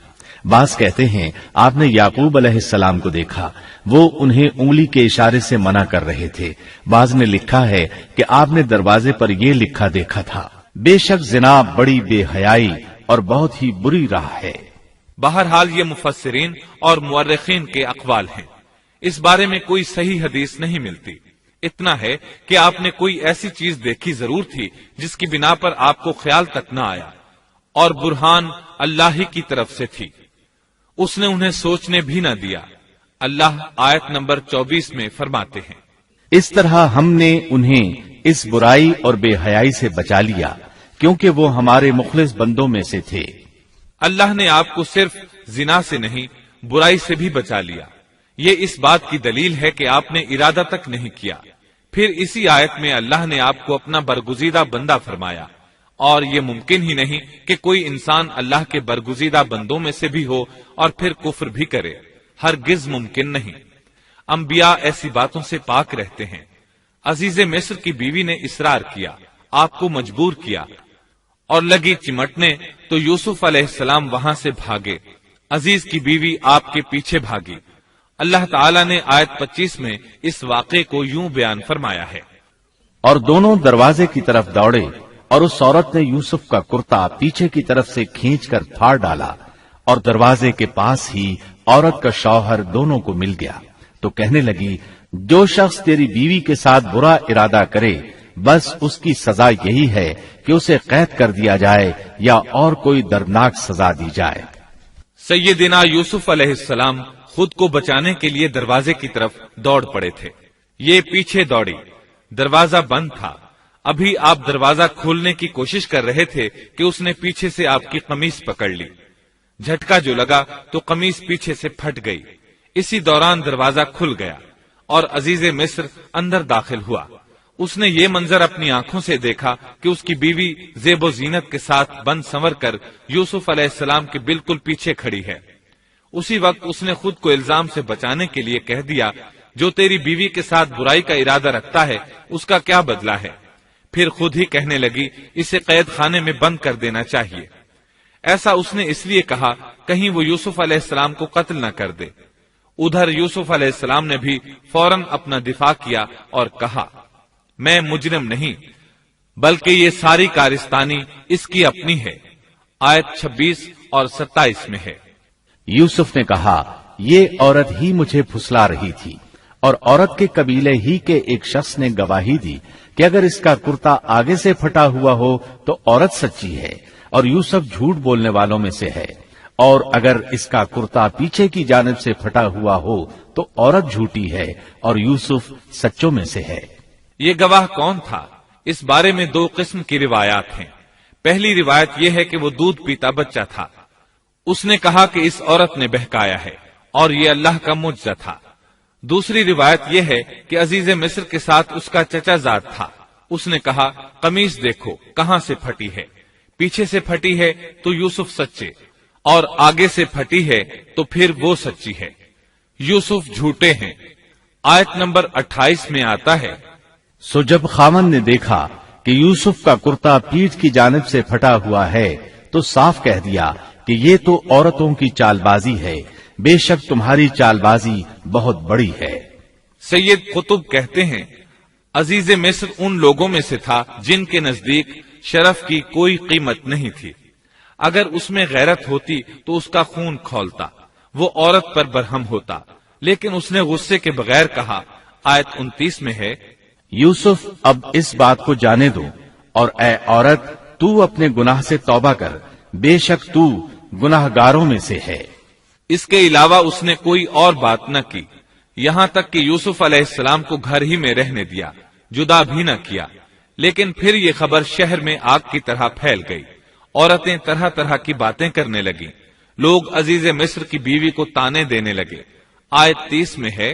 بعض کہتے ہیں آپ نے یعقوب علیہ السلام کو دیکھا، وہ انہیں انگلی کے اشارے سے منع کر رہے تھے. بعض نے لکھا ہے کہ آپ نے دروازے پر یہ لکھا دیکھا تھا بے شک زنا بڑی بے حیائی اور بہت ہی بری راہ ہے. بہرحال یہ مفسرین اور مورخین کے اقوال ہیں. اس بارے میں کوئی صحیح حدیث نہیں ملتی. اتنا ہے کہ آپ نے کوئی ایسی چیز دیکھی ضرور تھی جس کی بنا پر آپ کو خیال تک نہ آیا، اور برہان اللہ ہی کی طرف سے تھی. اس نے انہیں سوچنے بھی نہ دیا. اللہ آیت نمبر 24 میں فرماتے ہیں اس طرح ہم نے انہیں اس برائی اور بے حیائی سے بچا لیا کیونکہ وہ ہمارے مخلص بندوں میں سے تھے. اللہ نے آپ کو صرف زنا سے نہیں برائی سے بھی بچا لیا. یہ اس بات کی دلیل ہے کہ آپ نے ارادہ تک نہیں کیا. پھر اسی آیت میں اللہ نے آپ کو اپنا برگزیدہ بندہ فرمایا اور یہ ممکن ہی نہیں کہ کوئی انسان اللہ کے برگزیدہ بندوں میں سے بھی ہو اور پھر کفر بھی کرے، ہرگز ممکن نہیں۔ انبیاء ایسی باتوں سے پاک رہتے ہیں۔ عزیز مصر کی بیوی نے اصرار کیا، آپ کو مجبور کیا اور لگی چمٹنے تو یوسف علیہ السلام وہاں سے بھاگے۔ عزیز کی بیوی آپ کے پیچھے بھاگی۔ اللہ تعالیٰ نے آیت 25 میں اس واقعے کو یوں بیان فرمایا ہے، اور دونوں دروازے کی طرف دوڑے، اور اس عورت نے یوسف کا کرتا پیچھے کی طرف سے کھینچ کر پھاڑ ڈالا، اور دروازے کے پاس ہی عورت کا شوہر دونوں کو مل گیا، تو کہنے لگی، جو شخص تیری بیوی کے ساتھ برا ارادہ کرے بس اس کی سزا یہی ہے کہ اسے قید کر دیا جائے یا اور کوئی دردناک سزا دی جائے۔ سیدنا یوسف علیہ السلام خود کو بچانے کے لیے دروازے کی طرف دوڑ پڑے تھے، یہ پیچھے دوڑی، دروازہ بند تھا۔ ابھی آپ دروازہ کھولنے کی کوشش کر رہے تھے کہ اس نے پیچھے سے آپ کی قمیص پکڑ لی، جھٹکا جو لگا تو قمیص پیچھے سے پھٹ گئی۔ اسی دوران دروازہ کھل گیا اور عزیز مصر اندر داخل ہوا۔ اس نے یہ منظر اپنی آنکھوں سے دیکھا کہ اس کی بیوی زیب و زینت کے ساتھ بن سنور کر یوسف علیہ السلام کے بالکل پیچھے کھڑی ہے۔ اسی وقت اس نے خود کو الزام سے بچانے کے لیے کہہ دیا، جو تیری بیوی کے ساتھ برائی کا ارادہ رکھتا ہے اس کا کیا بدلہ ہے؟ پھر خود ہی کہنے لگی، اسے قید خانے میں بند کر دینا چاہیے۔ ایسا اس نے اس لیے کہا کہیں وہ یوسف علیہ السلام کو قتل نہ کر دے۔ ادھر یوسف علیہ السلام نے بھی فوراً اپنا دفاع کیا اور کہا، میں مجرم نہیں بلکہ یہ ساری کارستانی اس کی اپنی ہے۔ آیت 26 اور 27 میں ہے۔ یوسف نے کہا، یہ عورت ہی مجھے پھسلا رہی تھی، اور عورت کے قبیلے ہی کے ایک شخص نے گواہی دی کہ اگر اس کا کرتا آگے سے پھٹا ہوا ہو تو عورت سچی ہے اور یوسف جھوٹ بولنے والوں میں سے ہے، اور اگر اس کا کرتا پیچھے کی جانب سے پھٹا ہوا ہو تو عورت جھوٹی ہے اور یوسف سچوں میں سے ہے۔ یہ گواہ کون تھا؟ اس بارے میں دو قسم کی روایات ہیں۔ پہلی روایت یہ ہے کہ وہ دودھ پیتا بچہ تھا، اس نے کہا کہ اس عورت نے بہکایا ہے اور یہ اللہ کا معجزہ تھا۔ دوسری روایت یہ ہے کہ عزیز مصر کے ساتھ اس کا چچا زاد تھا، اس نے کہا، قمیص دیکھو کہاں سے پھٹی ہے، پیچھے سے پھٹی ہے تو یوسف سچے، اور آگے سے پھٹی ہے تو پھر وہ سچی ہے، یوسف جھوٹے ہیں۔ آیت نمبر 28 میں آتا ہے، سو جب خاوند نے دیکھا کہ یوسف کا کرتا پیٹھ کی جانب سے پھٹا ہوا ہے تو صاف کہہ دیا کہ یہ تو عورتوں کی چال بازی ہے، بے شک تمہاری چال بازی بہت بڑی ہے۔ سید قطب کہتے ہیں، عزیز مصر ان لوگوں میں سے تھا جن کے نزدیک شرف کی کوئی قیمت نہیں تھی۔ اگر اس میں غیرت ہوتی تو اس کا خون کھولتا، وہ عورت پر برہم ہوتا، لیکن اس نے غصے کے بغیر کہا۔ آیت 29 میں ہے، یوسف اب اس بات کو جانے دو، اور اے عورت تو اپنے گناہ سے توبہ کر، بے شک تو گناہ گاروں میں سے ہے۔ اس کے علاوہ اس نے کوئی اور بات نہ کی، یہاں تک کہ یوسف علیہ السلام کو گھر ہی میں رہنے دیا، جدا بھی نہ کیا۔ لیکن پھر یہ خبر شہر میں آگ کی طرح پھیل گئی، عورتیں طرح طرح کی باتیں کرنے لگیں، لوگ عزیز مصر کی بیوی کو تانے دینے لگے۔ آیت 30 میں ہے،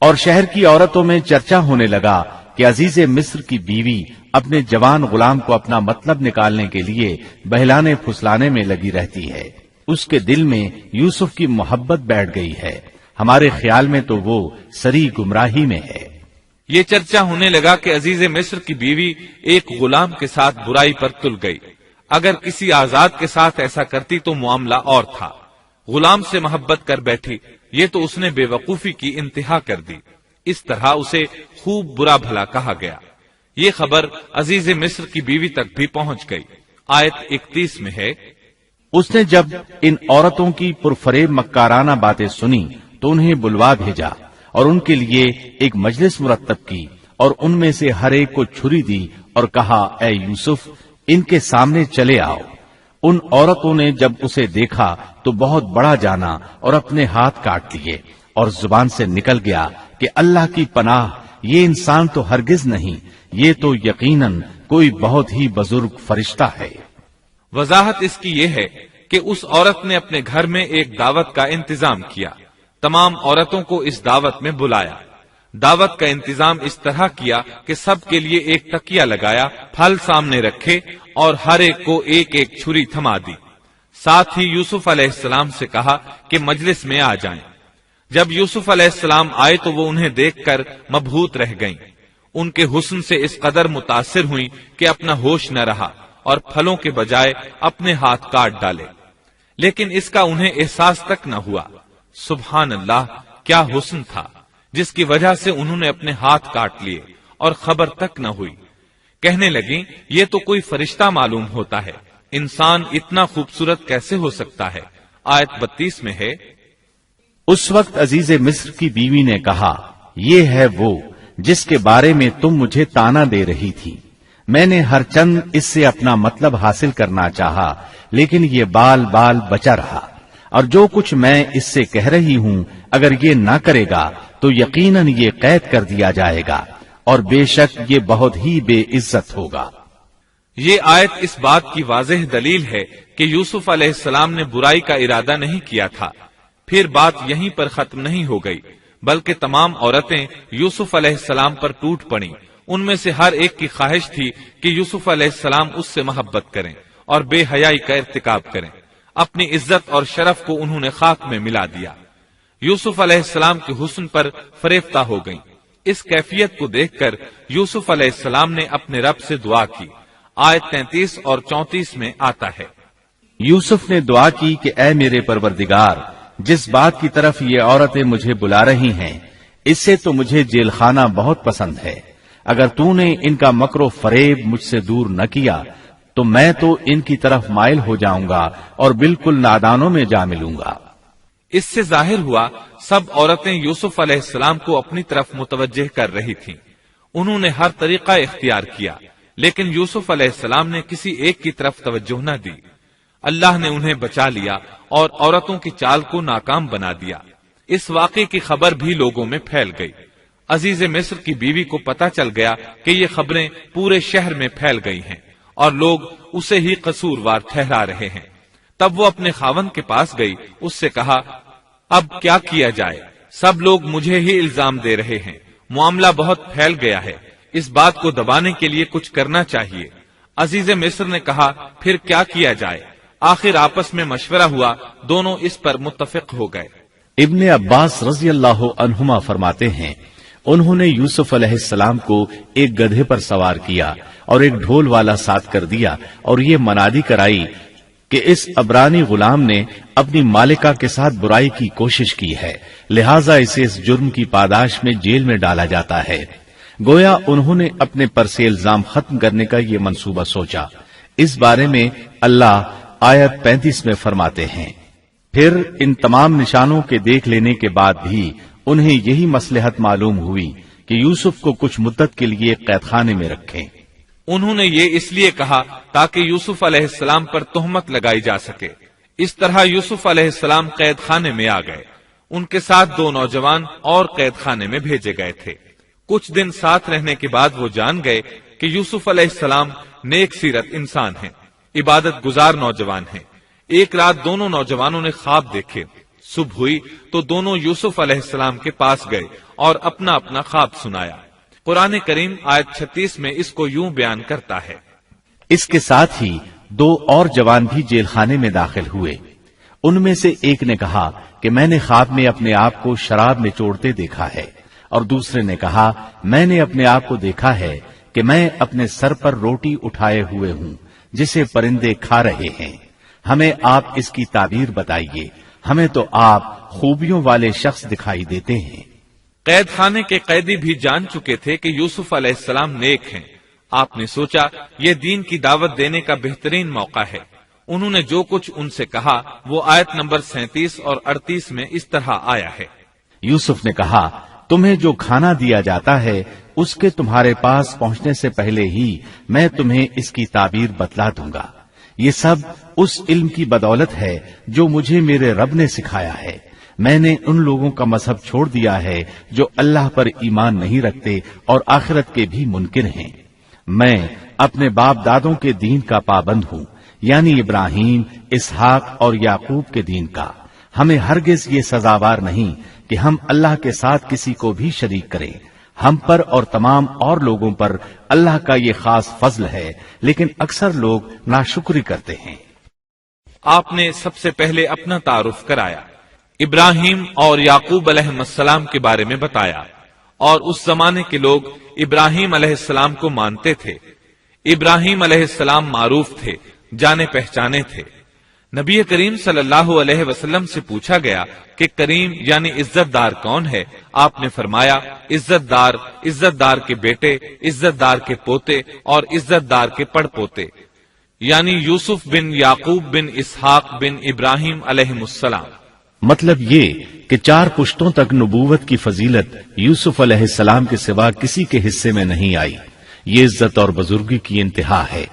اور شہر کی عورتوں میں چرچا ہونے لگا کہ عزیز مصر کی بیوی اپنے جوان غلام کو اپنا مطلب نکالنے کے لیے بہلانے پھسلانے میں لگی رہتی ہے، اس کے دل میں یوسف کی محبت بیٹھ گئی ہے، ہمارے خیال میں تو وہ سری گمراہی میں ہے۔ یہ چرچا ہونے لگا کہ عزیز مصر کی بیوی ایک غلام کے ساتھ برائی پر تل گئی، اگر کسی آزاد کے ساتھ ایسا کرتی تو معاملہ اور تھا، غلام سے محبت کر بیٹھی، یہ تو اس نے بے وقوفی کی انتہا کر دی، اس طرح اسے خوب برا بھلا کہا گیا۔ یہ خبر عزیز مصر کی بیوی تک بھی پہنچ گئی۔ آیت 31 میں ہے، اس نے جب ان عورتوں کی پرفریب مکارانہ باتیں سنی تو انہیں بلوا بھیجا اور ان کے لیے ایک مجلس مرتب کی، اور ان میں سے ہر ایک کو چھری دی اور کہا، اے یوسف ان کے سامنے چلے آؤ۔ ان عورتوں نے جب اسے دیکھا تو بہت بڑا جانا اور اپنے ہاتھ کاٹ لیے، اور زبان سے نکل گیا کہ اللہ کی پناہ، یہ انسان تو ہرگز نہیں، یہ تو یقیناً کوئی بہت ہی بزرگ فرشتہ ہے۔ وضاحت اس کی یہ ہے کہ اس عورت نے اپنے گھر میں ایک دعوت کا انتظام کیا، تمام عورتوں کو اس دعوت میں بلایا، دعوت کا انتظام اس طرح کیا کہ سب کے لیے ایک تکیہ لگایا، پھل سامنے رکھے اور ہر ایک کو ایک ایک چھری تھما دی۔ ساتھ ہی یوسف علیہ السلام سے کہا کہ مجلس میں آ جائیں۔ جب یوسف علیہ السلام آئے تو وہ انہیں دیکھ کر مبہوت رہ گئیں۔ ان کے حسن سے اس قدر متاثر ہوئیں کہ اپنا ہوش نہ رہا اور پھلوں کے بجائے اپنے ہاتھ کاٹ ڈالے، لیکن اس کا انہیں احساس تک نہ ہوا۔ سبحان اللہ، کیا حسن تھا جس کی وجہ سے انہوں نے اپنے ہاتھ کاٹ لیے اور خبر تک نہ ہوئی۔ کہنے لگیں یہ تو کوئی فرشتہ معلوم ہوتا ہے، انسان اتنا خوبصورت کیسے ہو سکتا ہے۔ آیت 32 میں ہے، اس وقت عزیز مصر کی بیوی نے کہا، یہ ہے وہ جس کے بارے میں تم مجھے تانا دے رہی تھی۔ میں نے ہر چند اس سے اپنا مطلب حاصل کرنا چاہا، لیکن یہ بال بال بچا رہا، اور جو کچھ میں اس سے کہہ رہی ہوں اگر یہ نہ کرے گا تو یقیناً یہ قید کر دیا جائے گا، اور بے شک یہ بہت ہی بے عزت ہوگا۔ یہ آیت اس بات کی واضح دلیل ہے کہ یوسف علیہ السلام نے برائی کا ارادہ نہیں کیا تھا۔ پھر بات یہیں پر ختم نہیں ہو گئی، بلکہ تمام عورتیں یوسف علیہ السلام پر ٹوٹ پڑیں۔ ان میں سے ہر ایک کی خواہش تھی کہ یوسف علیہ السلام اس سے محبت کریں اور بے حیائی کا ارتکاب کریں۔ اپنی عزت اور شرف کو انہوں نے خاک میں ملا دیا۔ یوسف علیہ السلام کے حسن پر فریفتہ ہو گئیں۔ اس کیفیت کو دیکھ کر یوسف علیہ السلام نے اپنے رب سے دعا کی۔ آیت 33 اور 34 میں آتا ہے، یوسف نے دعا کی کہ اے میرے پروردگار، جس بات کی طرف یہ عورتیں مجھے بلا رہی ہیں اس سے تو مجھے جیل خانہ بہت پسند ہے۔ اگر تو نے ان کا مکر و فریب مجھ سے دور نہ کیا تو میں تو ان کی طرف مائل ہو جاؤں گا اور بالکل نادانوں میں جا ملوں گا۔ اس سے ظاہر ہوا سب عورتیں یوسف علیہ السلام کو اپنی طرف متوجہ کر رہی تھیں۔ انہوں نے ہر طریقہ اختیار کیا، لیکن یوسف علیہ السلام نے کسی ایک کی طرف توجہ نہ دی۔ اللہ نے انہیں بچا لیا اور عورتوں کی چال کو ناکام بنا دیا۔ اس واقعے کی خبر بھی لوگوں میں پھیل گئی۔ عزیز مصر کی بیوی کو پتا چل گیا کہ یہ خبریں پورے شہر میں پھیل گئی ہیں اور لوگ اسے ہی قصوروار ٹھہرا رہے ہیں۔ تب وہ اپنے خاوند کے پاس گئی، اس سے کہا، اب کیا کیا جائے؟ سب لوگ مجھے ہی الزام دے رہے ہیں، معاملہ بہت پھیل گیا ہے، اس بات کو دبانے کے لیے کچھ کرنا چاہیے۔ عزیز مصر نے کہا، پھر کیا کیا جائے؟ آخر آپس میں مشورہ ہوا، دونوں اس پر متفق ہو گئے۔ ابن عباس رضی اللہ عنہما فرماتے ہیں، انہوں نے یوسف علیہ السلام کو ایک گدھے پر سوار کیا اور ایک ڈھول والا ساتھ کر دیا اور یہ منادی کرائی کہ اس عبرانی غلام نے اپنی مالکہ کے ساتھ برائی کی کوشش کی ہے، لہٰذا اسے اس جرم کی پاداش میں جیل میں ڈالا جاتا ہے۔ گویا انہوں نے اپنے پر سے الزام ختم کرنے کا یہ منصوبہ سوچا۔ اس بارے میں اللہ آیت 35 میں فرماتے ہیں، پھر ان تمام نشانوں کے دیکھ لینے کے بعد بھی انہیں یہی مصلحت معلوم ہوئی کہ یوسف کو کچھ مدت کے لیے قید خانے میں رکھیں۔ انہوں نے یہ اس لیے کہا تاکہ یوسف علیہ السلام پر تہمت لگائی جا سکے۔ اس طرح یوسف علیہ السلام قید خانے میں آ گئے۔ ان کے ساتھ 2 نوجوان اور قید خانے میں بھیجے گئے تھے۔ کچھ دن ساتھ رہنے کے بعد وہ جان گئے کہ یوسف علیہ السلام نیک سیرت انسان ہیں، عبادت گزار نوجوان ہیں۔ ایک رات دونوں نوجوانوں نے خواب دیکھے۔ صبح ہوئی تو دونوں یوسف علیہ السلام کے پاس گئے اور اپنا اپنا خواب سنایا۔ قرآن کریم آیت 36 میں اس کو یوں بیان کرتا ہے، اس کے ساتھ ہی 2 اور جوان بھی جیل خانے میں داخل ہوئے۔ ان میں سے ایک نے کہا کہ میں نے خواب میں اپنے آپ کو شراب میں چوڑتے دیکھا ہے، اور دوسرے نے کہا میں نے اپنے آپ کو دیکھا ہے کہ میں اپنے سر پر روٹی اٹھائے ہوئے ہوں جسے پرندے کھا رہے ہیں۔ ہمیں آپ اس کی تعبیر بتائیے، ہمیں تو آپ خوبیوں والے شخص دکھائی دیتے ہیں۔ قید خانے کے قیدی بھی جان چکے تھے کہ یوسف علیہ السلام نیک ہیں۔ آپ نے سوچا یہ دین کی دعوت دینے کا بہترین موقع ہے۔ انہوں نے جو کچھ ان سے کہا وہ آیت نمبر 37 اور 38 میں اس طرح آیا ہے، یوسف نے کہا تمہیں جو کھانا دیا جاتا ہے اس کے تمہارے پاس پہنچنے سے پہلے ہی میں تمہیں اس کی تعبیر بتلا دوں گا۔ یہ سب اس علم کی بدولت ہے جو مجھے میرے رب نے سکھایا ہے۔ میں نے ان لوگوں کا مذہب چھوڑ دیا ہے جو اللہ پر ایمان نہیں رکھتے اور آخرت کے بھی منکر ہیں۔ میں اپنے باپ دادوں کے دین کا پابند ہوں، یعنی ابراہیم، اسحاق اور یعقوب کے دین کا۔ ہمیں ہرگز یہ سزاوار نہیں کہ ہم اللہ کے ساتھ کسی کو بھی شریک کریں. ہم پر اور تمام اور لوگوں پر اللہ کا یہ خاص فضل ہے، لیکن اکثر لوگ ناشکری کرتے ہیں. آپ نے سب سے پہلے اپنا تعارف کرایا، ابراہیم اور یعقوب علیہ السلام کے بارے میں بتایا، اور اس زمانے کے لوگ ابراہیم علیہ السلام کو مانتے تھے. ابراہیم علیہ السلام معروف تھے، جانے پہچانے تھے. نبی کریم صلی اللہ علیہ وسلم سے پوچھا گیا کہ کریم یعنی عزت دار کون ہے؟ آپ نے فرمایا عزت دار کے بیٹے، عزت دار کے پوتے اور عزت دار کے پڑ پوتے، یعنی یوسف بن یعقوب بن اسحاق بن ابراہیم علیہ السلام. مطلب یہ کہ 4 پشتوں تک نبوت کی فضیلت یوسف علیہ السلام کے سوا کسی کے حصے میں نہیں آئی. یہ عزت اور بزرگی کی انتہا ہے.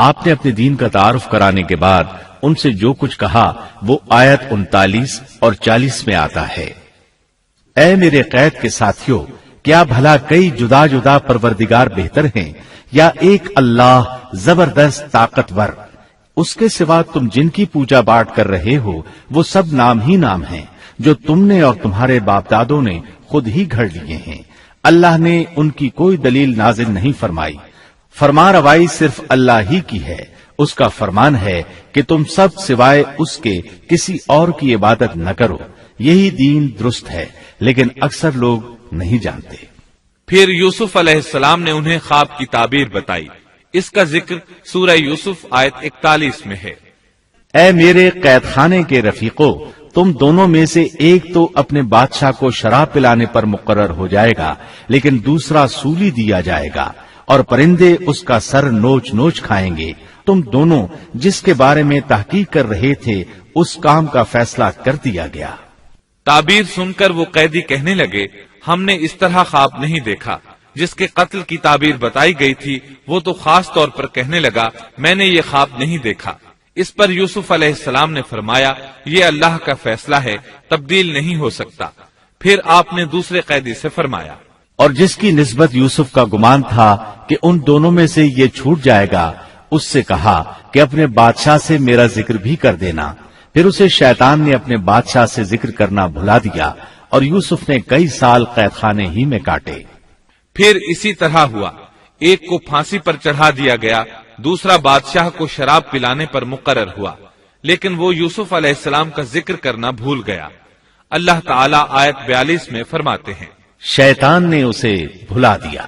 آپ نے اپنے دین کا تعارف کرانے کے بعد ان سے جو کچھ کہا وہ آیت 39 اور 40 میں آتا ہے. اے میرے قید کے ساتھیوں، کیا بھلا کئی جدا جدا پروردگار بہتر ہیں یا ایک اللہ زبردست طاقتور؟ اس کے سوا تم جن کی پوجا پاٹ کر رہے ہو وہ سب نام ہی نام ہیں جو تم نے اور تمہارے باپ دادوں نے خود ہی گھڑ لیے ہیں. اللہ نے ان کی کوئی دلیل نازل نہیں فرمائی. فرما روائی صرف اللہ ہی کی ہے. اس کا فرمان ہے کہ تم سب سوائے اس کے کسی اور کی عبادت نہ کرو. یہی دین درست ہے، لیکن اکثر لوگ نہیں جانتے. پھر یوسف علیہ السلام نے انہیں خواب کی تعبیر بتائی. اس کا ذکر سورہ یوسف آیت 41 میں ہے. اے میرے قید خانے کے رفیقو، تم دونوں میں سے ایک تو اپنے بادشاہ کو شراب پلانے پر مقرر ہو جائے گا، لیکن دوسرا سولی دیا جائے گا اور پرندے اس کا سر نوچ نوچ کھائیں گے. تم دونوں جس کے بارے میں تحقیق کر رہے تھے اس کام کا فیصلہ کر دیا گیا. تعبیر سن کر وہ قیدی کہنے لگے ہم نے اس طرح خواب نہیں دیکھا. جس کے قتل کی تعبیر بتائی گئی تھی وہ تو خاص طور پر کہنے لگا میں نے یہ خواب نہیں دیکھا. اس پر یوسف علیہ السلام نے فرمایا یہ اللہ کا فیصلہ ہے، تبدیل نہیں ہو سکتا. پھر آپ نے دوسرے قیدی سے فرمایا اور جس کی نسبت یوسف کا گمان تھا کہ ان دونوں میں سے یہ چھوٹ جائے گا، اس سے کہا کہ اپنے بادشاہ سے میرا ذکر بھی کر دینا. پھر اسے شیطان نے اپنے بادشاہ سے ذکر کرنا بھلا دیا اور یوسف نے کئی سال قید خانے ہی میں کاٹے. پھر اسی طرح ہوا. ایک کو پھانسی پر چڑھا دیا گیا، دوسرا بادشاہ کو شراب پلانے پر مقرر ہوا، لیکن وہ یوسف علیہ السلام کا ذکر کرنا بھول گیا. اللہ تعالیٰ آیت 42 میں فرماتے ہیں شیطان نے اسے بھلا دیا.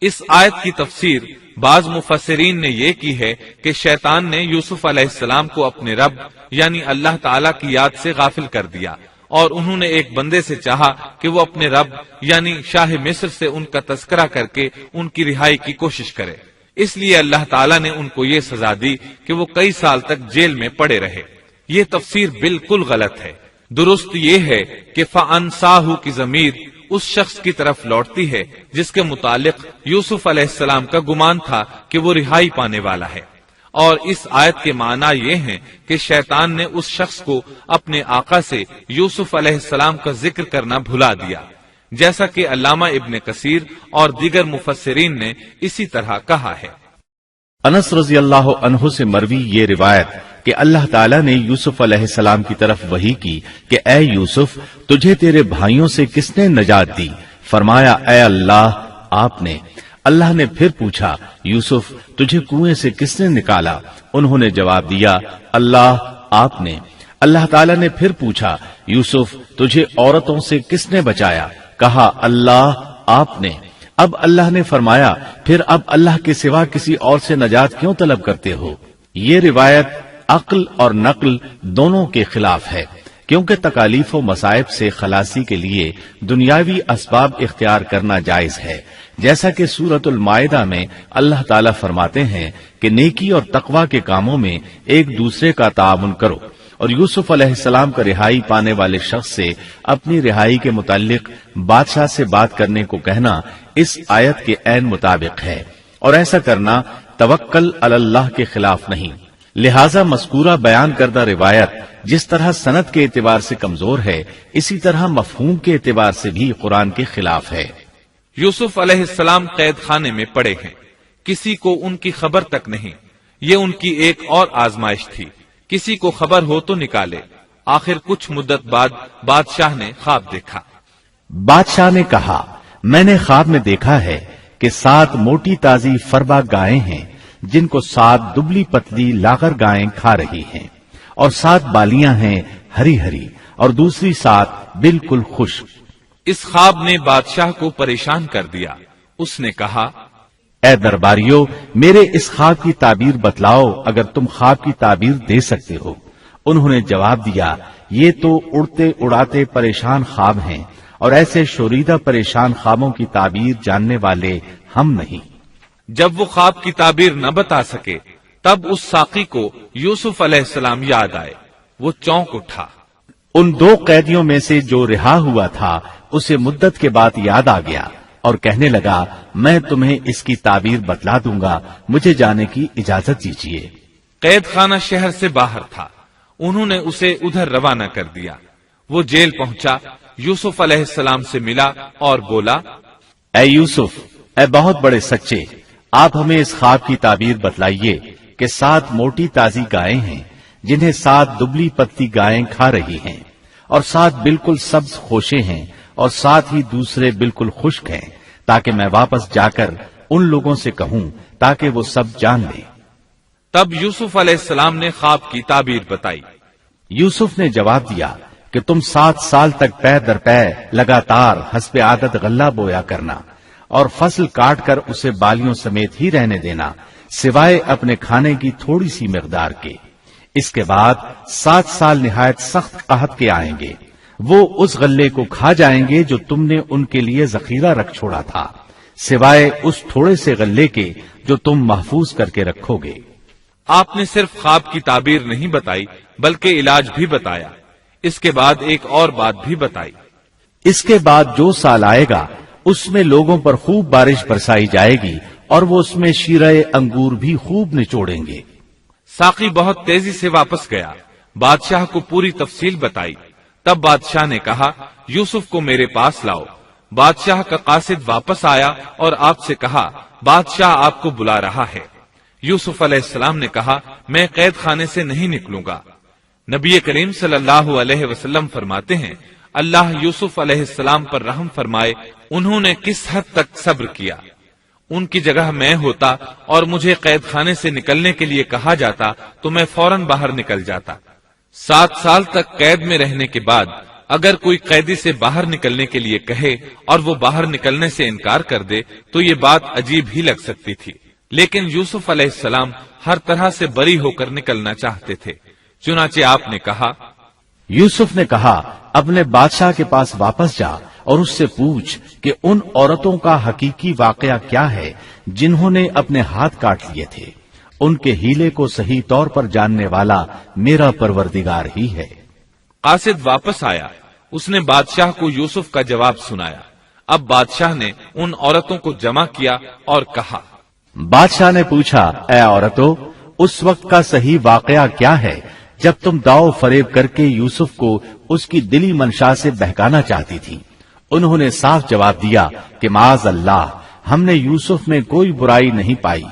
اس آیت کی تفسیر بعض مفسرین نے یہ کی ہے کہ شیطان نے یوسف علیہ السلام کو اپنے رب یعنی اللہ تعالیٰ کی یاد سے غافل کر دیا، اور انہوں نے ایک بندے سے چاہا کہ وہ اپنے رب یعنی شاہ مصر سے ان کا تذکرہ کر کے ان کی رہائی کی کوشش کرے. اس لیے اللہ تعالیٰ نے ان کو یہ سزا دی کہ وہ کئی سال تک جیل میں پڑے رہے. یہ تفسیر بالکل غلط ہے. درست یہ ہے کہ فَأَنْسَاهُ کی ضمیر اس شخص کی طرف لوٹتی ہے جس کے متعلق یوسف علیہ السلام کا گمان تھا کہ وہ رہائی پانے والا ہے. اور اس آیت کے معنی یہ ہیں کہ شیطان نے اس شخص کو اپنے آقا سے یوسف علیہ السلام کا ذکر کرنا بھلا دیا، جیسا کہ علامہ ابن کثیر اور دیگر مفسرین نے اسی طرح کہا ہے. انس رضی اللہ عنہ سے مروی یہ روایت کہ اللہ تعالیٰ نے یوسف علیہ السلام کی طرف وحی کی کہ اے یوسف تجھے تیرے بھائیوں سے کس نے نجات دی؟ فرمایا اے اللہ آپ نے. اللہ نے پھر پوچھا یوسف تجھے کنویں سے کس نے نکالا؟ انہوں نے جواب دیا اللہ آپ نے. اللہ تعالیٰ نے پھر پوچھا یوسف تجھے عورتوں سے کس نے بچایا؟ کہا اللہ آپ نے. اب اللہ نے فرمایا پھر اب اللہ کے سوا کسی اور سے نجات کیوں طلب کرتے ہو؟ یہ روایت عقل اور نقل دونوں کے خلاف ہے، کیونکہ تکالیف و مصائب سے خلاصی کے لیے دنیاوی اسباب اختیار کرنا جائز ہے، جیسا کہ سورۃ المائدہ میں اللہ تعالیٰ فرماتے ہیں کہ نیکی اور تقوی کے کاموں میں ایک دوسرے کا تعاون کرو. اور یوسف علیہ السلام کا رہائی پانے والے شخص سے اپنی رہائی کے متعلق بادشاہ سے بات کرنے کو کہنا اس آیت کے عین مطابق ہے، اور ایسا کرنا توکل علی اللہ کے خلاف نہیں. لہذا مذکورہ بیان کردہ روایت جس طرح سند کے اعتبار سے کمزور ہے، اسی طرح مفہوم کے اعتبار سے بھی قرآن کے خلاف ہے. یوسف علیہ السلام قید خانے میں پڑے ہیں، کسی کو ان کی خبر تک نہیں. یہ ان کی ایک اور آزمائش تھی، کسی کو خبر ہو تو نکالے. آخر کچھ مدت بعد بادشاہ نے خواب دیکھا۔ بادشاہ نے کہا، میں نے خواب میں دیکھا ہے کہ 7 موٹی تازی فربا گائیں ہیں جن کو 7 دبلی پتلی لاغر گائیں کھا رہی ہیں، اور 7 بالیاں ہیں ہری ہری اور دوسری 7 بالکل خشک۔ اس خواب نے بادشاہ کو پریشان کر دیا۔ اس نے کہا، اے درباریو، میرے اس خواب کی تعبیر بتلاؤ اگر تم خواب کی تعبیر دے سکتے ہو۔ انہوں نے جواب دیا، یہ تو اڑتے اڑاتے پریشان خواب ہیں، اور ایسے شوریدہ پریشان خوابوں کی تعبیر جاننے والے ہم نہیں۔ جب وہ خواب کی تعبیر نہ بتا سکے تب اس ساقی کو یوسف علیہ السلام یاد آئے۔ وہ چونک اٹھا۔ ان 2 قیدیوں میں سے جو رہا ہوا تھا اسے مدت کے بعد یاد آ گیا اور کہنے لگا، میں تمہیں اس کی تعبیر بتلا دوں گا، مجھے جانے کی اجازت دیجیے۔ قید خانہ شہر سے باہر تھا۔ انہوں نے اسے ادھر روانہ کر دیا۔ وہ جیل پہنچا، یوسف علیہ السلام سے ملا اور بولا، اے یوسف، اے بہت بڑے سچے، آپ ہمیں اس خواب کی تعبیر بتلائیے کہ 7 موٹی تازی گائیں ہیں جنہیں 7 دبلی پتلی گائیں کھا رہی ہیں، اور 7 بالکل سبز خوشے ہیں، اور 7 ہی دوسرے بالکل خشک ہیں، تاکہ میں واپس جا کر ان لوگوں سے کہوں تاکہ وہ سب جان لیں۔ تب یوسف علیہ السلام نے خواب کی تعبیر بتائی۔ یوسف نے جواب دیا کہ تم 7 سال تک پے در پے لگاتار حسب عادت غلہ بویا کرنا، اور فصل کاٹ کر اسے بالیوں سمیت ہی رہنے دینا، سوائے اپنے کھانے کی تھوڑی سی مقدار کے۔ اس کے بعد 7 سال نہایت سخت قحط کے آئیں گے، وہ اس غلے کو کھا جائیں گے جو تم نے ان کے لیے ذخیرہ رکھ چھوڑا تھا، سوائے اس تھوڑے سے غلے کے جو تم محفوظ کر کے رکھو گے۔ آپ نے صرف خواب کی تعبیر نہیں بتائی بلکہ علاج بھی بتایا۔ اس کے بعد ایک اور بات بھی بتائی۔ اس کے بعد جو سال آئے گا اس میں لوگوں پر خوب بارش برسائی جائے گی، اور وہ اس میں شیرہ انگور بھی خوب نچوڑیں گے۔ ساقی بہت تیزی سے واپس گیا، بادشاہ کو پوری تفصیل بتائی۔ تب بادشاہ نے کہا، یوسف کو میرے پاس لاؤ۔ بادشاہ کا قاصد واپس آیا اور آپ سے کہا، بادشاہ آپ کو بلا رہا ہے۔ یوسف علیہ السلام نے کہا، میں قید خانے سے نہیں نکلوں گا۔ نبی کریم صلی اللہ علیہ وسلم فرماتے ہیں، اللہ یوسف علیہ السلام پر رحم فرمائے، انہوں نے کس حد تک صبر کیا۔ ان کی جگہ میں ہوتا اور مجھے قید خانے سے نکلنے کے لیے کہا جاتا تو میں فوراً باہر نکل جاتا۔ 7 سال تک قید میں رہنے کے بعد اگر کوئی قیدی سے باہر نکلنے کے لیے کہے اور وہ باہر نکلنے سے انکار کر دے تو یہ بات عجیب ہی لگ سکتی تھی، لیکن یوسف علیہ السلام ہر طرح سے بری ہو کر نکلنا چاہتے تھے۔ چنانچہ آپ نے کہا، یوسف نے کہا، اپنے بادشاہ کے پاس واپس جا اور اس سے پوچھ کہ ان عورتوں کا حقیقی واقعہ کیا ہے جنہوں نے اپنے ہاتھ کاٹ لیے تھے۔ ان کے ہیلے کو صحیح طور پر جاننے والا میرا پروردگار ہی ہے۔ قاصد واپس آیا، اس نے بادشاہ کو یوسف کا جواب سنایا۔ اب بادشاہ نے ان عورتوں کو جمع کیا اور کہا، بادشاہ نے پوچھا، اے عورتوں، اس وقت کا صحیح واقعہ کیا ہے جب تم داؤ فریب کر کے یوسف کو اس کی دلی منشا سے بہکانا چاہتی تھی؟ انہوں نے صاف جواب دیا کہ معاذ اللہ، ہم نے یوسف میں کوئی برائی نہیں پائی۔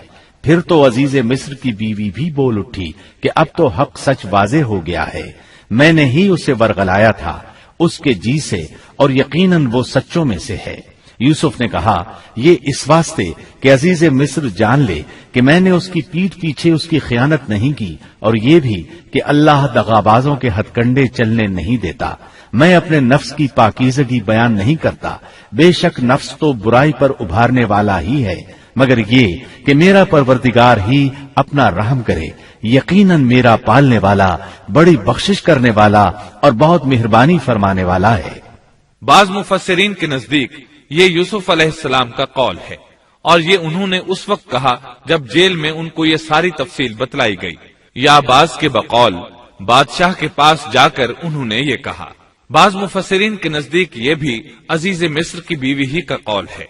پھر تو عزیز مصر کی بیوی بھی بول اٹھی کہ اب تو حق سچ واضح ہو گیا ہے، میں نے ہی اسے ورغلایا تھا اس کے جی سے، اور یقیناً وہ سچوں میں سے ہے۔ یوسف نے کہا، یہ اس واسطے کہ عزیز مصر جان لے کہ میں نے اس کی پیٹھ پیچھے اس کی خیانت نہیں کی، اور یہ بھی کہ اللہ دغابازوں کے ہتھ کنڈے چلنے نہیں دیتا۔ میں اپنے نفس کی پاکیزگی بیان نہیں کرتا، بے شک نفس تو برائی پر ابھارنے والا ہی ہے، مگر یہ کہ میرا پروردگار ہی اپنا رحم کرے، یقیناً میرا پالنے والا، بڑی بخشش کرنے والا اور بہت مہربانی فرمانے والا ہے۔ بعض مفسرین کے نزدیک یہ یوسف علیہ السلام کا قول ہے، اور یہ انہوں نے اس وقت کہا جب جیل میں ان کو یہ ساری تفصیل بتلائی گئی، یا بعض کے بقول بادشاہ کے پاس جا کر انہوں نے یہ کہا۔ بعض مفسرین کے نزدیک یہ بھی عزیز مصر کی بیوی ہی کا قول ہے،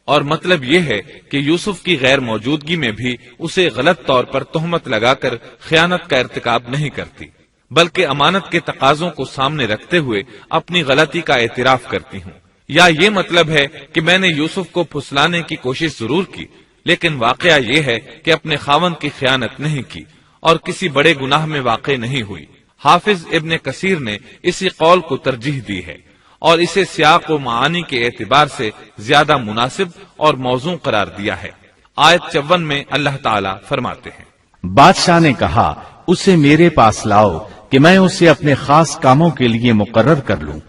اور مطلب یہ ہے کہ یوسف کی غیر موجودگی میں بھی اسے غلط طور پر تہمت لگا کر خیانت کا ارتکاب نہیں کرتی، بلکہ امانت کے تقاضوں کو سامنے رکھتے ہوئے اپنی غلطی کا اعتراف کرتی ہوں۔ یا یہ مطلب ہے کہ میں نے یوسف کو پھسلانے کی کوشش ضرور کی، لیکن واقعہ یہ ہے کہ اپنے خاوند کی خیانت نہیں کی اور کسی بڑے گناہ میں واقع نہیں ہوئی۔ حافظ ابن کثیر نے اسی قول کو ترجیح دی ہے اور اسے سیاق و معانی کے اعتبار سے زیادہ مناسب اور موزوں قرار دیا ہے۔ آیت 54 میں اللہ تعالیٰ فرماتے ہیں، بادشاہ نے کہا اسے میرے پاس لاؤ کہ میں اسے اپنے خاص کاموں کے لیے مقرر کر لوں۔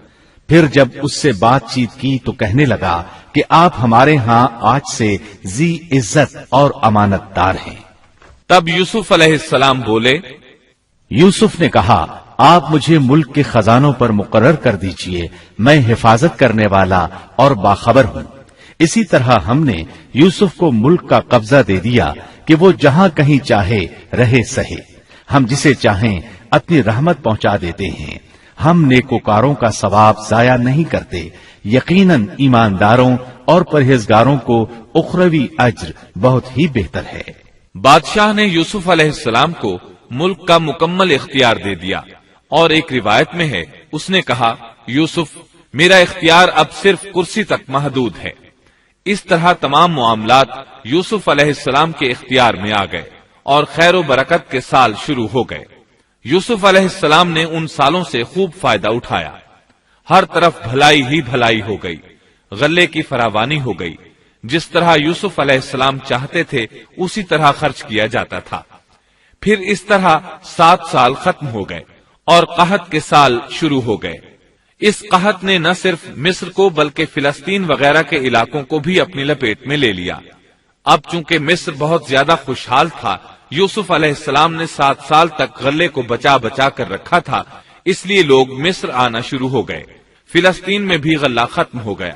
پھر جب اس سے بات چیت کی تو کہنے لگا کہ آپ ہمارے ہاں آج سے ذی عزت اور امانت دار ہیں۔ تب یوسف علیہ السلام بولے، یوسف نے کہا آپ مجھے ملک کے خزانوں پر مقرر کر دیجئے، میں حفاظت کرنے والا اور باخبر ہوں۔ اسی طرح ہم نے یوسف کو ملک کا قبضہ دے دیا کہ وہ جہاں کہیں چاہے رہے سہے، ہم جسے چاہیں اپنی رحمت پہنچا دیتے ہیں، ہم نیکوکاروں کا ثواب ضائع نہیں کرتے، یقیناً ایمانداروں اور پرہیزگاروں کو اخروی اجر بہت ہی بہتر ہے۔ بادشاہ نے یوسف علیہ السلام کو ملک کا مکمل اختیار دے دیا، اور ایک روایت میں ہے اس نے کہا، یوسف میرا اختیار اب صرف کرسی تک محدود ہے۔ اس طرح تمام معاملات یوسف علیہ السلام کے اختیار میں آ گئے اور خیر و برکت کے سال شروع ہو گئے۔ یوسف علیہ السلام نے ان سالوں سے خوب فائدہ اٹھایا، ہر طرف بھلائی ہی بھلائی ہو گئی، غلے کی فراوانی ہو گئی، جس طرح یوسف علیہ السلام چاہتے تھے اسی طرح خرچ کیا جاتا تھا۔ پھر اس طرح 7 سال ختم ہو گئے اور قحط کے سال شروع ہو گئے۔ اس قحط نے نہ صرف مصر کو بلکہ فلسطین وغیرہ کے علاقوں کو بھی اپنی لپیٹ میں لے لیا۔ اب چونکہ مصر بہت زیادہ خوشحال تھا، یوسف علیہ السلام نے 7 سال تک غلے کو بچا بچا کر رکھا تھا، اس لیے لوگ مصر آنا شروع ہو گئے۔ فلسطین میں بھی غلہ ختم ہو گیا۔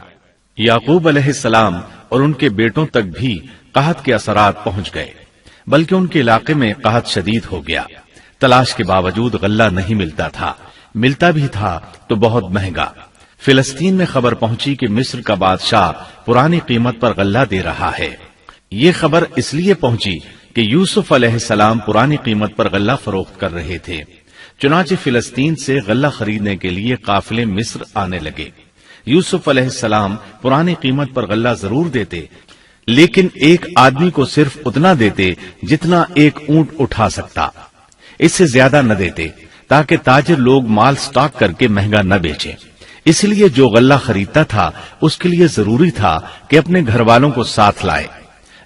یعقوب علیہ السلام اور ان کے بیٹوں تک بھی قحط کے اثرات پہنچ گئے، بلکہ ان کے علاقے میں قحط شدید ہو گیا۔ تلاش کے باوجود غلہ نہیں ملتا تھا، ملتا بھی تھا تو بہت مہنگا۔ فلسطین میں خبر پہنچی کہ مصر کا بادشاہ پرانی قیمت پر غلہ دے رہا ہے۔ یہ خبر اس لیے پہنچی کہ یوسف علیہ السلام پرانی قیمت پر غلہ فروخت کر رہے تھے، چنانچہ فلسطین سے غلہ خریدنے کے لیے قافلے مصر آنے لگے۔ یوسف علیہ السلام پرانی قیمت پر غلہ ضرور دیتے، لیکن ایک آدمی کو صرف اتنا دیتے جتنا ایک اونٹ اٹھا سکتا، اس سے زیادہ نہ دیتے تاکہ تاجر لوگ مال سٹاک کر کے مہنگا نہ بیچیں۔ اس لیے جو غلہ خریدتا تھا اس کے لیے ضروری تھا کہ اپنے گھر والوں کو ساتھ لائے۔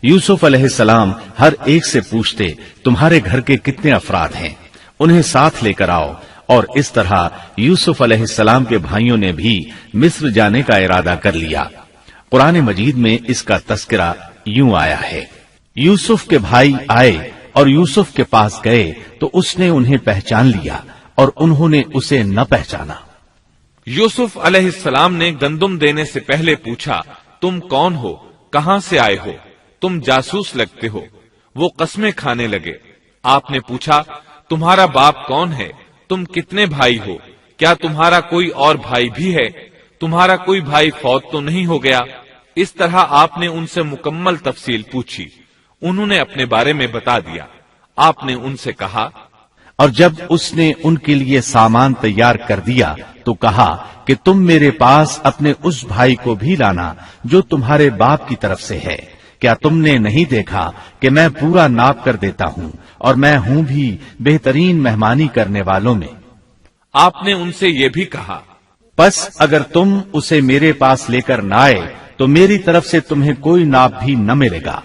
یوسف علیہ السلام ہر ایک سے پوچھتے تمہارے گھر کے کتنے افراد ہیں، انہیں ساتھ لے کر آؤ، اور اس طرح یوسف علیہ السلام کے بھائیوں نے بھی مصر جانے کا ارادہ کر لیا۔ قرآن مجید میں اس کا تذکرہ یوں آیا ہے، یوسف کے بھائی آئے اور یوسف کے پاس گئے تو اس نے انہیں پہچان لیا اور انہوں نے اسے نہ پہچانا۔ یوسف علیہ السلام نے گندم دینے سے پہلے پوچھا، تم کون ہو، کہاں سے آئے ہو، تم جاسوس لگتے ہو۔ وہ قسمیں کھانے لگے۔ آپ نے پوچھا، تمہارا باپ کون ہے، تم کتنے بھائی ہو، کیا تمہارا کوئی اور بھائی بھی ہے، تمہارا کوئی بھائی فوت تو نہیں ہو گیا؟ اس طرح آپ نے ان سے مکمل تفصیل پوچھی، انہوں نے اپنے بارے میں بتا دیا۔ آپ نے ان سے کہا، اور جب اس نے ان کے لیے سامان تیار کر دیا تو کہا کہ تم میرے پاس اپنے اس بھائی کو بھی لانا جو تمہارے باپ کی طرف سے ہے۔ کیا تم نے نہیں دیکھا کہ میں پورا ناپ کر دیتا ہوں اور میں ہوں بھی بہترین مہمانی کرنے والوں میں؟ آپ نے ان سے یہ بھی کہا، پس اگر تم اسے میرے پاس لے کر نہ آئے تو میری طرف سے تمہیں کوئی ناپ بھی نہ ملے گا،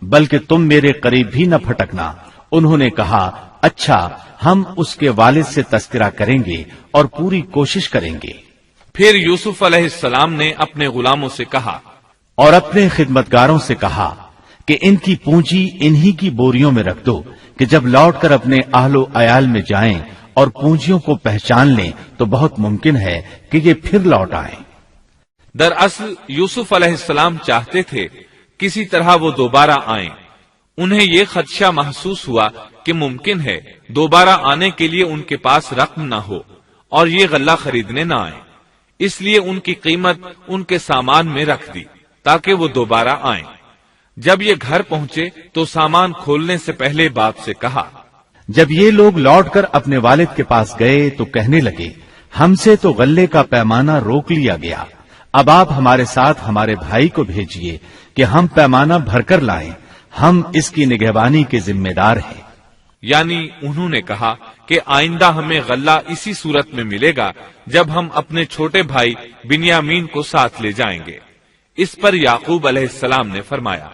بلکہ تم میرے قریب بھی نہ پھٹکنا۔ انہوں نے کہا، اچھا، ہم اس کے والد سے تذکرہ کریں گے اور پوری کوشش کریں گے۔ پھر یوسف علیہ السلام نے اپنے غلاموں سے کہا اور اپنے خدمتگاروں سے کہا کہ ان کی پونجی انہی کی بوریوں میں رکھ دو کہ جب لوٹ کر اپنے اہل و عیال میں جائیں اور پونجیوں کو پہچان لیں تو بہت ممکن ہے کہ یہ پھر لوٹ آئیں۔ دراصل یوسف علیہ السلام چاہتے تھے کسی طرح وہ دوبارہ آئیں۔ انہیں یہ خدشہ محسوس ہوا کہ ممکن ہے دوبارہ آنے کے لیے ان کے پاس رقم نہ ہو اور یہ غلہ خریدنے نہ آئیں، اس لیے ان کی قیمت ان کے سامان میں رکھ دی تاکہ وہ دوبارہ آئیں۔ جب یہ گھر پہنچے تو سامان کھولنے سے پہلے باپ سے کہا، جب یہ لوگ لوٹ کر اپنے والد کے پاس گئے تو کہنے لگے، ہم سے تو غلے کا پیمانہ روک لیا گیا، اب آپ ہمارے ساتھ ہمارے بھائی کو بھیجیے کہ ہم پیمانہ بھر کر لائیں، ہم اس کی نگہبانی کے ذمہ دار ہیں۔ یعنی انہوں نے کہا کہ آئندہ ہمیں غلہ اسی صورت میں ملے گا جب ہم اپنے چھوٹے بھائی بنیامین کو ساتھ لے جائیں گے۔ اس پر یعقوب علیہ السلام نے فرمایا،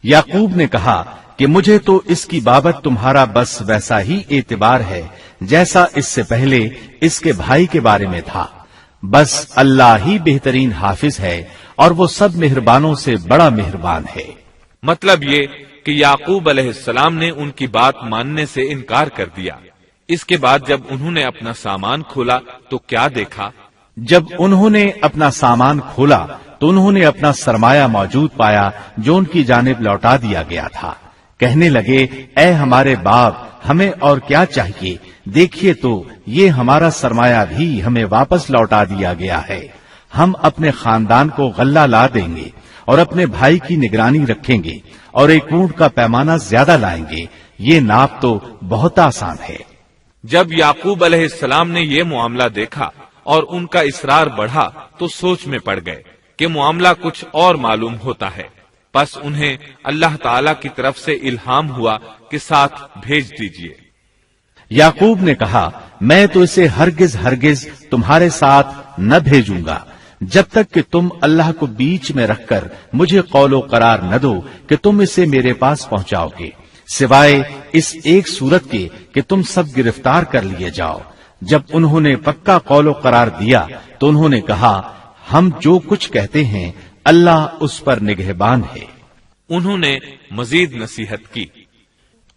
یعقوب نے کہا کہ مجھے تو اس کی بابت تمہارا بس ویسا ہی اعتبار ہے جیسا اس سے پہلے اس کے بھائی کے بارے میں تھا، بس اللہ ہی بہترین حافظ ہے اور وہ سب مہربانوں سے بڑا مہربان ہے۔ مطلب یہ کہ یعقوب علیہ السلام نے ان کی بات ماننے سے انکار کر دیا۔ اس کے بعد جب انہوں نے اپنا سامان کھولا تو کیا دیکھا؟ جب انہوں نے اپنا سامان کھولا تو انہوں نے اپنا سرمایہ موجود پایا جو ان کی جانب لوٹا دیا گیا تھا۔ کہنے لگے، اے ہمارے باپ، ہمیں اور کیا چاہیے؟ دیکھیے تو یہ ہمارا سرمایہ بھی ہمیں واپس لوٹا دیا گیا ہے۔ ہم اپنے خاندان کو غلہ لا دیں گے اور اپنے بھائی کی نگرانی رکھیں گے اور ایک اونٹ کا پیمانہ زیادہ لائیں گے، یہ ناپ تو بہت آسان ہے۔ جب یعقوب علیہ السلام نے یہ معاملہ دیکھا اور ان کا اصرار بڑھا تو سوچ میں پڑ گئے کہ معاملہ کچھ اور معلوم ہوتا ہے، پس انہیں اللہ تعالی کی طرف سے الہام ہوا کہ ساتھ بھیج دیجیے۔ یعقوب نے کہا، میں تو اسے ہرگز ہرگز تمہارے ساتھ نہ بھیجوں گا جب تک کہ تم اللہ کو بیچ میں رکھ کر مجھے قول و قرار نہ دو کہ تم اسے میرے پاس پہنچاؤ گے، سوائے اس ایک صورت کے کہ تم سب گرفتار کر لیے جاؤ۔ جب انہوں نے پکا قول و قرار دیا تو انہوں نے کہا، ہم جو کچھ کہتے ہیں اللہ اس پر نگہبان ہے۔ انہوں نے مزید نصیحت کی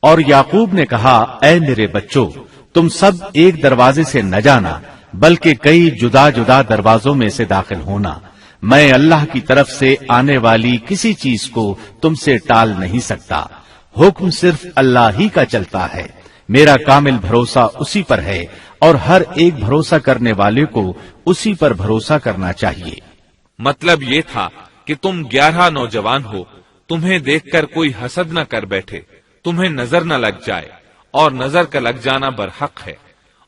اور یعقوب نے کہا، اے میرے بچوں، تم سب ایک دروازے سے نہ جانا بلکہ کئی جدا جدا دروازوں میں سے داخل ہونا۔ میں اللہ کی طرف سے آنے والی کسی چیز کو تم سے ٹال نہیں سکتا، حکم صرف اللہ ہی کا چلتا ہے۔ میرا کامل بھروسہ اسی پر ہے اور ہر ایک بھروسہ کرنے والے کو اسی پر بھروسہ کرنا چاہیے۔ مطلب یہ تھا کہ تم 11 نوجوان ہو، تمہیں دیکھ کر کوئی حسد نہ کر بیٹھے، تمہیں نظر نہ لگ جائے، اور نظر کا لگ جانا برحق ہے،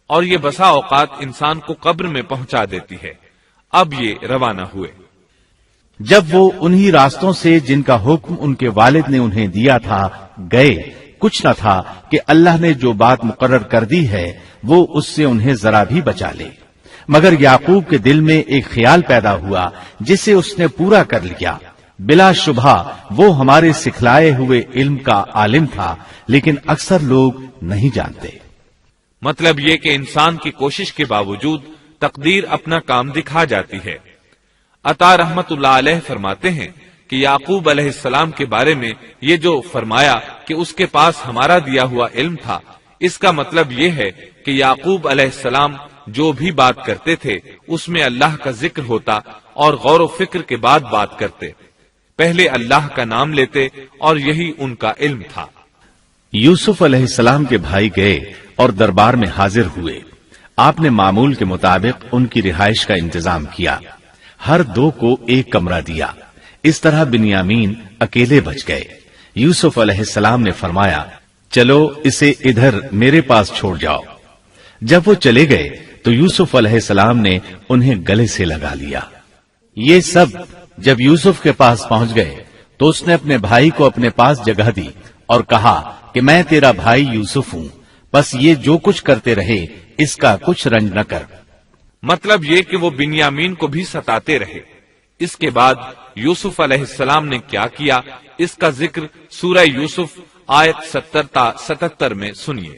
اور یہ بسا اوقات انسان کو قبر میں پہنچا دیتی ہے۔ اب یہ روانہ ہوئے۔ جب وہ انہی راستوں سے جن کا حکم ان کے والد نے انہیں دیا تھا گئے، کچھ نہ تھا کہ اللہ نے جو بات مقرر کر دی ہے وہ اس سے انہیں ذرا بھی بچا لے، مگر یعقوب کے دل میں ایک خیال پیدا ہوا جسے اس نے پورا کر لیا۔ بلا شبہ وہ ہمارے سکھلائے ہوئے علم کا عالم تھا، لیکن اکثر لوگ نہیں جانتے۔ مطلب یہ کہ انسان کی کوشش کے باوجود تقدیر اپنا کام دکھا جاتی ہے۔ عطا رحمت اللہ علیہ فرماتے ہیں کہ یعقوب علیہ السلام کے بارے میں یہ جو فرمایا کہ اس کے پاس ہمارا دیا ہوا علم تھا، اس کا مطلب یہ ہے کہ یعقوب علیہ السلام جو بھی بات کرتے تھے اس میں اللہ کا ذکر ہوتا اور غور و فکر کے بعد بات کرتے، پہلے اللہ کا نام لیتے، اور یہی ان کا علم تھا۔ یوسف علیہ السلام کے بھائی گئے اور دربار میں حاضر ہوئے۔ آپ نے معمول کے مطابق ان کی رہائش کا انتظام کیا، ہر دو کو ایک کمرہ دیا۔ اس طرح بنیامین اکیلے بچ گئے۔ یوسف علیہ السلام نے فرمایا، چلو اسے ادھر میرے پاس چھوڑ جاؤ۔ جب وہ چلے گئے تو یوسف علیہ السلام نے انہیں گلے سے لگا لیا۔ یہ سب جب یوسف کے پاس پہنچ گئے تو اس نے اپنے بھائی کو اپنے پاس جگہ دی اور کہا کہ میں تیرا بھائی یوسف ہوں، بس یہ جو کچھ کرتے رہے اس کا کچھ رنج نہ کر۔ مطلب یہ کہ وہ بنیامین کو بھی ستاتے رہے۔ اس کے بعد یوسف علیہ السلام نے کیا کیا، اس کا ذکر سورہ یوسف آیت 70 تا 77 میں سنیے۔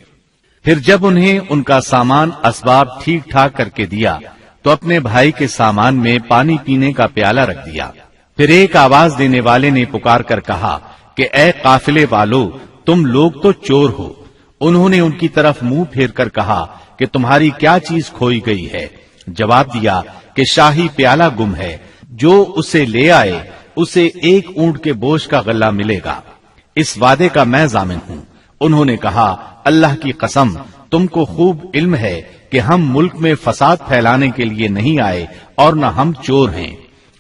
پھر جب انہیں ان کا سامان اسباب ٹھیک ٹھاک کر کے دیا تو اپنے بھائی کے سامان میں پانی پینے کا پیالہ رکھ دیا۔ پھر ایک آواز دینے والے نے پکار کر کہا کہ اے قافلے والو، تم لوگ تو چور ہو۔ انہوں نے ان کی طرف منہ پھیر کر کہا کہ تمہاری کیا چیز کھوئی گئی ہے؟ جواب دیا کہ شاہی پیالہ گم ہے، جو اسے لے آئے اسے ایک اونٹ کے بوجھ کا غلہ ملے گا، اس وعدے کا میں ضامن ہوں۔ انہوں نے کہا، اللہ کی قسم، تم کو خوب علم ہے کہ ہم ملک میں فساد پھیلانے کے لیے نہیں آئے اور نہ ہم چور ہیں۔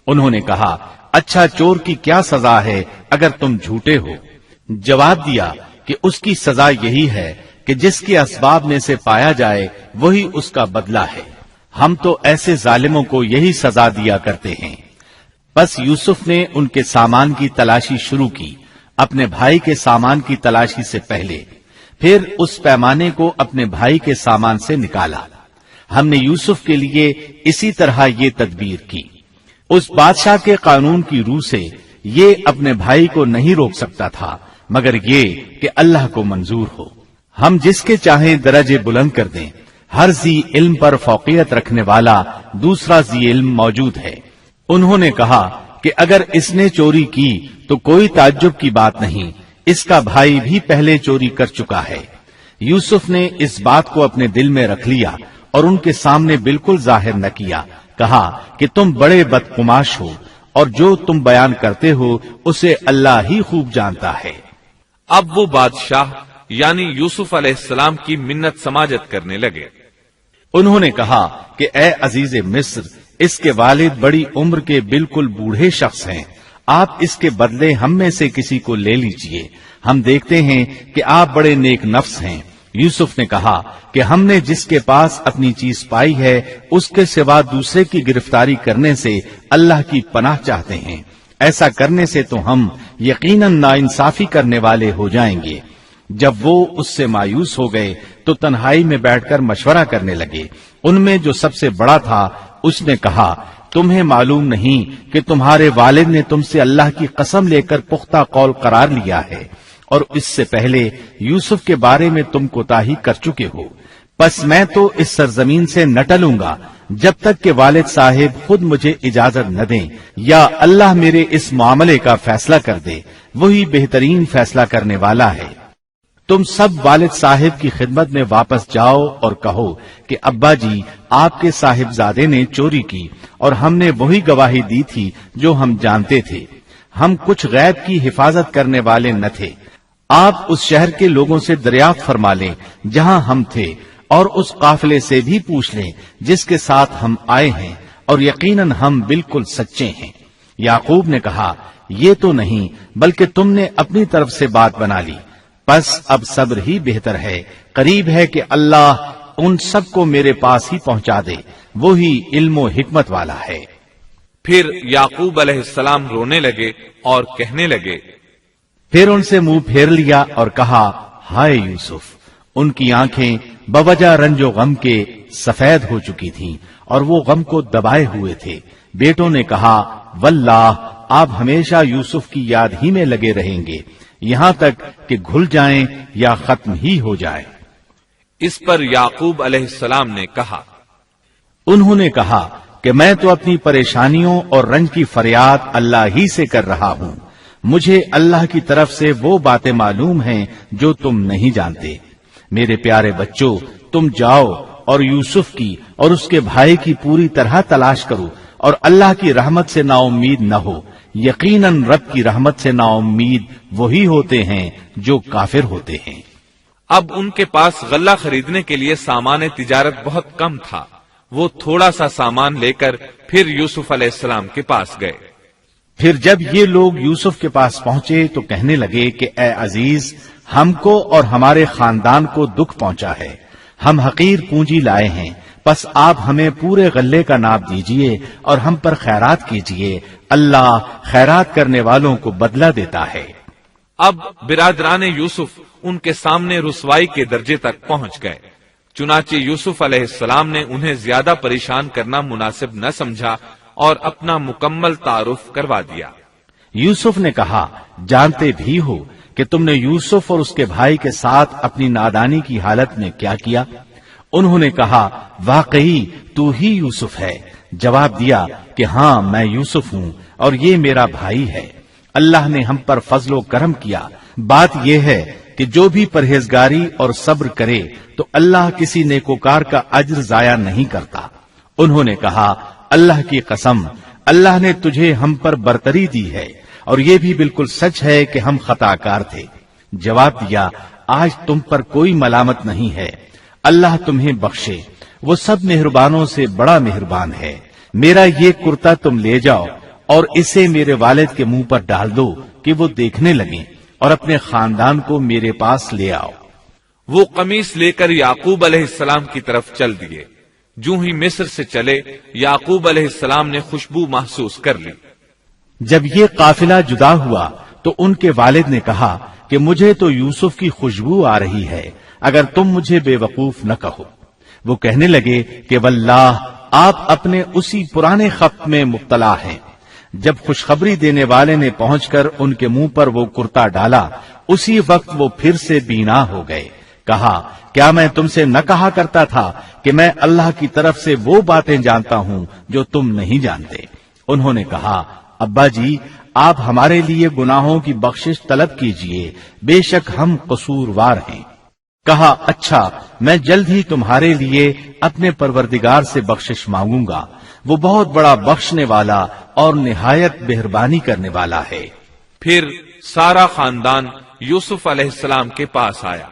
انہوں نے کہا، اچھا چور کی کیا سزا ہے اگر تم جھوٹے ہو؟ جواب دیا کہ اس کی سزا یہی ہے کہ جس کے اسباب میں سے پایا جائے وہی اس کا بدلہ ہے۔ ہم تو ایسے ظالموں کو یہی سزا دیا کرتے ہیں۔ بس یوسف نے ان کے سامان کی تلاشی شروع کی، اپنے بھائی کے سامان کی تلاشی سے پہلے۔ پھر اس پیمانے کو اپنے بھائی کے سامان سے نکالا۔ ہم نے یوسف کے لیے اسی طرح یہ تدبیر کی۔ اس بادشاہ کے قانون کی روح سے یہ اپنے بھائی کو نہیں روک سکتا تھا مگر یہ کہ اللہ کو منظور ہو۔ ہم جس کے چاہیں درجے بلند کر دیں، ہر ذی علم پر فوقیت رکھنے والا دوسرا ذی علم موجود ہے۔ انہوں نے کہا کہ اگر اس نے چوری کی تو کوئی تعجب کی بات نہیں، اس کا بھائی بھی پہلے چوری کر چکا ہے۔ یوسف نے اس بات کو اپنے دل میں رکھ لیا اور ان کے سامنے بالکل ظاہر نہ کیا، کہا کہ تم بڑے بدقماش ہو اور جو تم بیان کرتے ہو اسے اللہ ہی خوب جانتا ہے۔ اب وہ بادشاہ یعنی یوسف علیہ السلام کی منت سماجت کرنے لگے۔ انہوں نے کہا کہ اے عزیز مصر، اس کے والد بڑی عمر کے بالکل بوڑھے شخص ہیں، آپ اس کے بدلے ہم میں سے کسی کو لے لیجئے، ہم دیکھتے ہیں کہ آپ بڑے نیک نفس ہیں۔ یوسف نے کہا کہ ہم نے جس کے پاس اپنی چیز پائی ہے اس کے سوا دوسرے کی گرفتاری کرنے سے اللہ کی پناہ چاہتے ہیں، ایسا کرنے سے تو ہم یقیناً ناانصافی کرنے والے ہو جائیں گے۔ جب وہ اس سے مایوس ہو گئے تو تنہائی میں بیٹھ کر مشورہ کرنے لگے۔ ان میں جو سب سے بڑا تھا اس نے کہا، تمہیں معلوم نہیں کہ تمہارے والد نے تم سے اللہ کی قسم لے کر پختہ قول قرار لیا ہے اور اس سے پہلے یوسف کے بارے میں تم کوتاہی کر چکے ہو، پس میں تو اس سرزمین سے نہ ٹلوں گا جب تک کہ والد صاحب خود مجھے اجازت نہ دیں یا اللہ میرے اس معاملے کا فیصلہ کر دے، وہی بہترین فیصلہ کرنے والا ہے۔ تم سب والد صاحب کی خدمت میں واپس جاؤ اور کہو کہ ابا جی، آپ کے صاحبزادے نے چوری کی اور ہم نے وہی گواہی دی تھی جو ہم جانتے تھے، ہم کچھ غیب کی حفاظت کرنے والے نہ تھے۔ آپ اس شہر کے لوگوں سے دریافت فرما لیں جہاں ہم تھے اور اس قافلے سے بھی پوچھ لیں جس کے ساتھ ہم آئے ہیں، اور یقیناً ہم بالکل سچے ہیں۔ یعقوب نے کہا، یہ تو نہیں بلکہ تم نے اپنی طرف سے بات بنا لی، پس اب صبر ہی بہتر ہے، قریب ہے کہ اللہ ان سب کو میرے پاس ہی پہنچا دے، وہی علم و حکمت والا ہے۔ پھر یعقوب علیہ السلام رونے لگے اور کہنے لگے، پھر ان سے منہ پھیر لیا اور کہا، ہائے یوسف۔ ان کی آنکھیں بوجہ رنج و غم کے سفید ہو چکی تھیں اور وہ غم کو دبائے ہوئے تھے۔ بیٹوں نے کہا، واللہ آپ ہمیشہ یوسف کی یاد ہی میں لگے رہیں گے یہاں تک کہ گھل جائیں یا ختم ہی ہو جائے۔ اس پر یعقوب علیہ السلام نے کہا، انہوں نے کہا کہ میں تو اپنی پریشانیوں اور رنج کی فریاد اللہ ہی سے کر رہا ہوں، مجھے اللہ کی طرف سے وہ باتیں معلوم ہیں جو تم نہیں جانتے۔ میرے پیارے بچوں، تم جاؤ اور یوسف کی اور اس کے بھائی کی پوری طرح تلاش کرو اور اللہ کی رحمت سے نا امید نہ ہو، یقیناً رب کی رحمت سے نا امید وہی ہوتے ہیں جو کافر ہوتے ہیں۔ اب ان کے پاس غلہ خریدنے کے لیے سامان تجارت بہت کم تھا، وہ تھوڑا سا سامان لے کر پھر یوسف علیہ السلام کے پاس گئے۔ پھر جب یہ لوگ یوسف کے پاس پہنچے تو کہنے لگے کہ اے عزیز، ہم کو اور ہمارے خاندان کو دکھ پہنچا ہے، ہم حقیر پونجی لائے ہیں، پس آپ ہمیں پورے غلے کا ناپ دیجئے اور ہم پر خیرات کیجئے، اللہ خیرات کرنے والوں کو بدلہ دیتا ہے۔ اب برادران یوسف ان کے سامنے رسوائی کے درجے تک پہنچ گئے، چنانچہ یوسف علیہ السلام نے انہیں زیادہ پریشان کرنا مناسب نہ سمجھا اور اپنا مکمل تعارف کروا دیا۔ یوسف نے کہا، جانتے بھی ہو کہ تم نے یوسف اور اس کے بھائی کے ساتھ اپنی نادانی کی حالت میں کیا کیا؟ انہوں نے کہا، واقعی تو ہی یوسف ہے۔ جواب دیا کہ ہاں میں یوسف ہوں اور یہ میرا بھائی ہے، اللہ نے ہم پر فضل و کرم کیا۔ بات یہ ہے کہ جو بھی پرہیزگاری اور صبر کرے تو اللہ کسی نیکوکار کا اجر ضائع نہیں کرتا۔ انہوں نے کہا، اللہ کی قسم، اللہ نے تجھے ہم پر برتری دی ہے اور یہ بھی بالکل سچ ہے کہ ہم خطا کار تھے۔ جواب دیا، آج تم پر کوئی ملامت نہیں ہے، اللہ تمہیں بخشے، وہ سب مہربانوں سے بڑا مہربان ہے۔ میرا یہ کرتا تم لے جاؤ اور اسے میرے والد کے منہ پر ڈال دو کہ وہ دیکھنے لگیں، اور اپنے خاندان کو میرے پاس لے آؤ۔ وہ قمیص لے کر یعقوب علیہ السلام کی طرف چل دیے۔ جو ہی مصر سے چلے، یعقوب علیہ السلام نے خوشبو محسوس کر لی۔ جب یہ قافلہ جدا ہوا تو ان کے والد نے کہا کہ مجھے تو یوسف کی خوشبو آ رہی ہے، اگر تم مجھے بے وقوف نہ کہو۔ وہ کہنے لگے کہ واللہ آپ اپنے اسی پرانے خط میں مبتلا ہیں۔ جب خوشخبری دینے والے نے پہنچ کر ان کے منہ پر وہ کرتا ڈالا، اسی وقت وہ پھر سے بینا ہو گئے۔ کہا کیا میں تم سے نہ کہا کرتا تھا کہ میں اللہ کی طرف سے وہ باتیں جانتا ہوں جو تم نہیں جانتے؟ انہوں نے کہا ابا جی آپ ہمارے لیے گناہوں کی بخشش طلب کیجئے، بے شک ہم قصوروار ہیں۔ کہا اچھا میں جلد ہی تمہارے لیے اپنے پروردگار سے بخشش مانگوں گا، وہ بہت بڑا بخشنے والا اور نہایت مہربانی کرنے والا ہے۔ پھر سارا خاندان یوسف علیہ السلام کے پاس آیا۔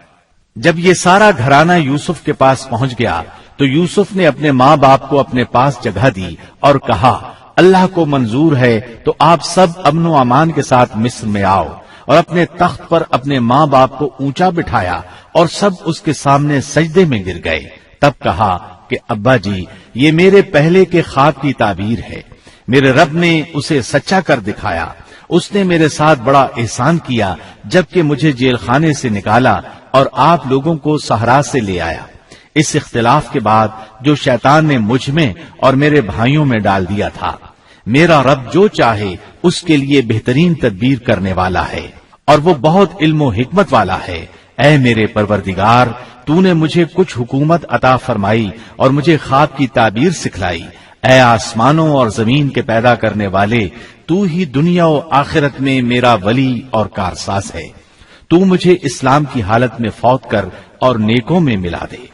جب یہ سارا گھرانہ یوسف کے پاس پہنچ گیا تو یوسف نے اپنے ماں باپ کو اپنے پاس جگہ دی اور کہا اللہ کو منظور ہے تو آپ سب امن و امان کے ساتھ مصر میں آؤ، اور اپنے تخت پر اپنے ماں باپ کو اونچا بٹھایا اور سب اس کے سامنے سجدے میں گر گئے۔ تب کہا کہ ابا جی یہ میرے پہلے کے خواب کی تعبیر ہے، میرے رب نے اسے سچا کر دکھایا، اس نے میرے ساتھ بڑا احسان کیا جبکہ مجھے جیل خانے سے نکالا اور آپ لوگوں کو صحرا سے لے آیا۔ اس اختلاف کے بعد جو شیطان نے مجھ میں اور میرے بھائیوں میں ڈال دیا تھا، میرا رب جو چاہے اس کے لیے بہترین تدبیر کرنے والا ہے، اور وہ بہت علم و حکمت والا ہے۔ اے میرے پروردگار تو نے مجھے کچھ حکومت عطا فرمائی اور مجھے خواب کی تعبیر سکھلائی۔ اے آسمانوں اور زمین کے پیدا کرنے والے، تو ہی دنیا و آخرت میں میرا ولی اور کارساز ہے۔ تو مجھے اسلام کی حالت میں فوت کر اور نیکوں میں ملا دے۔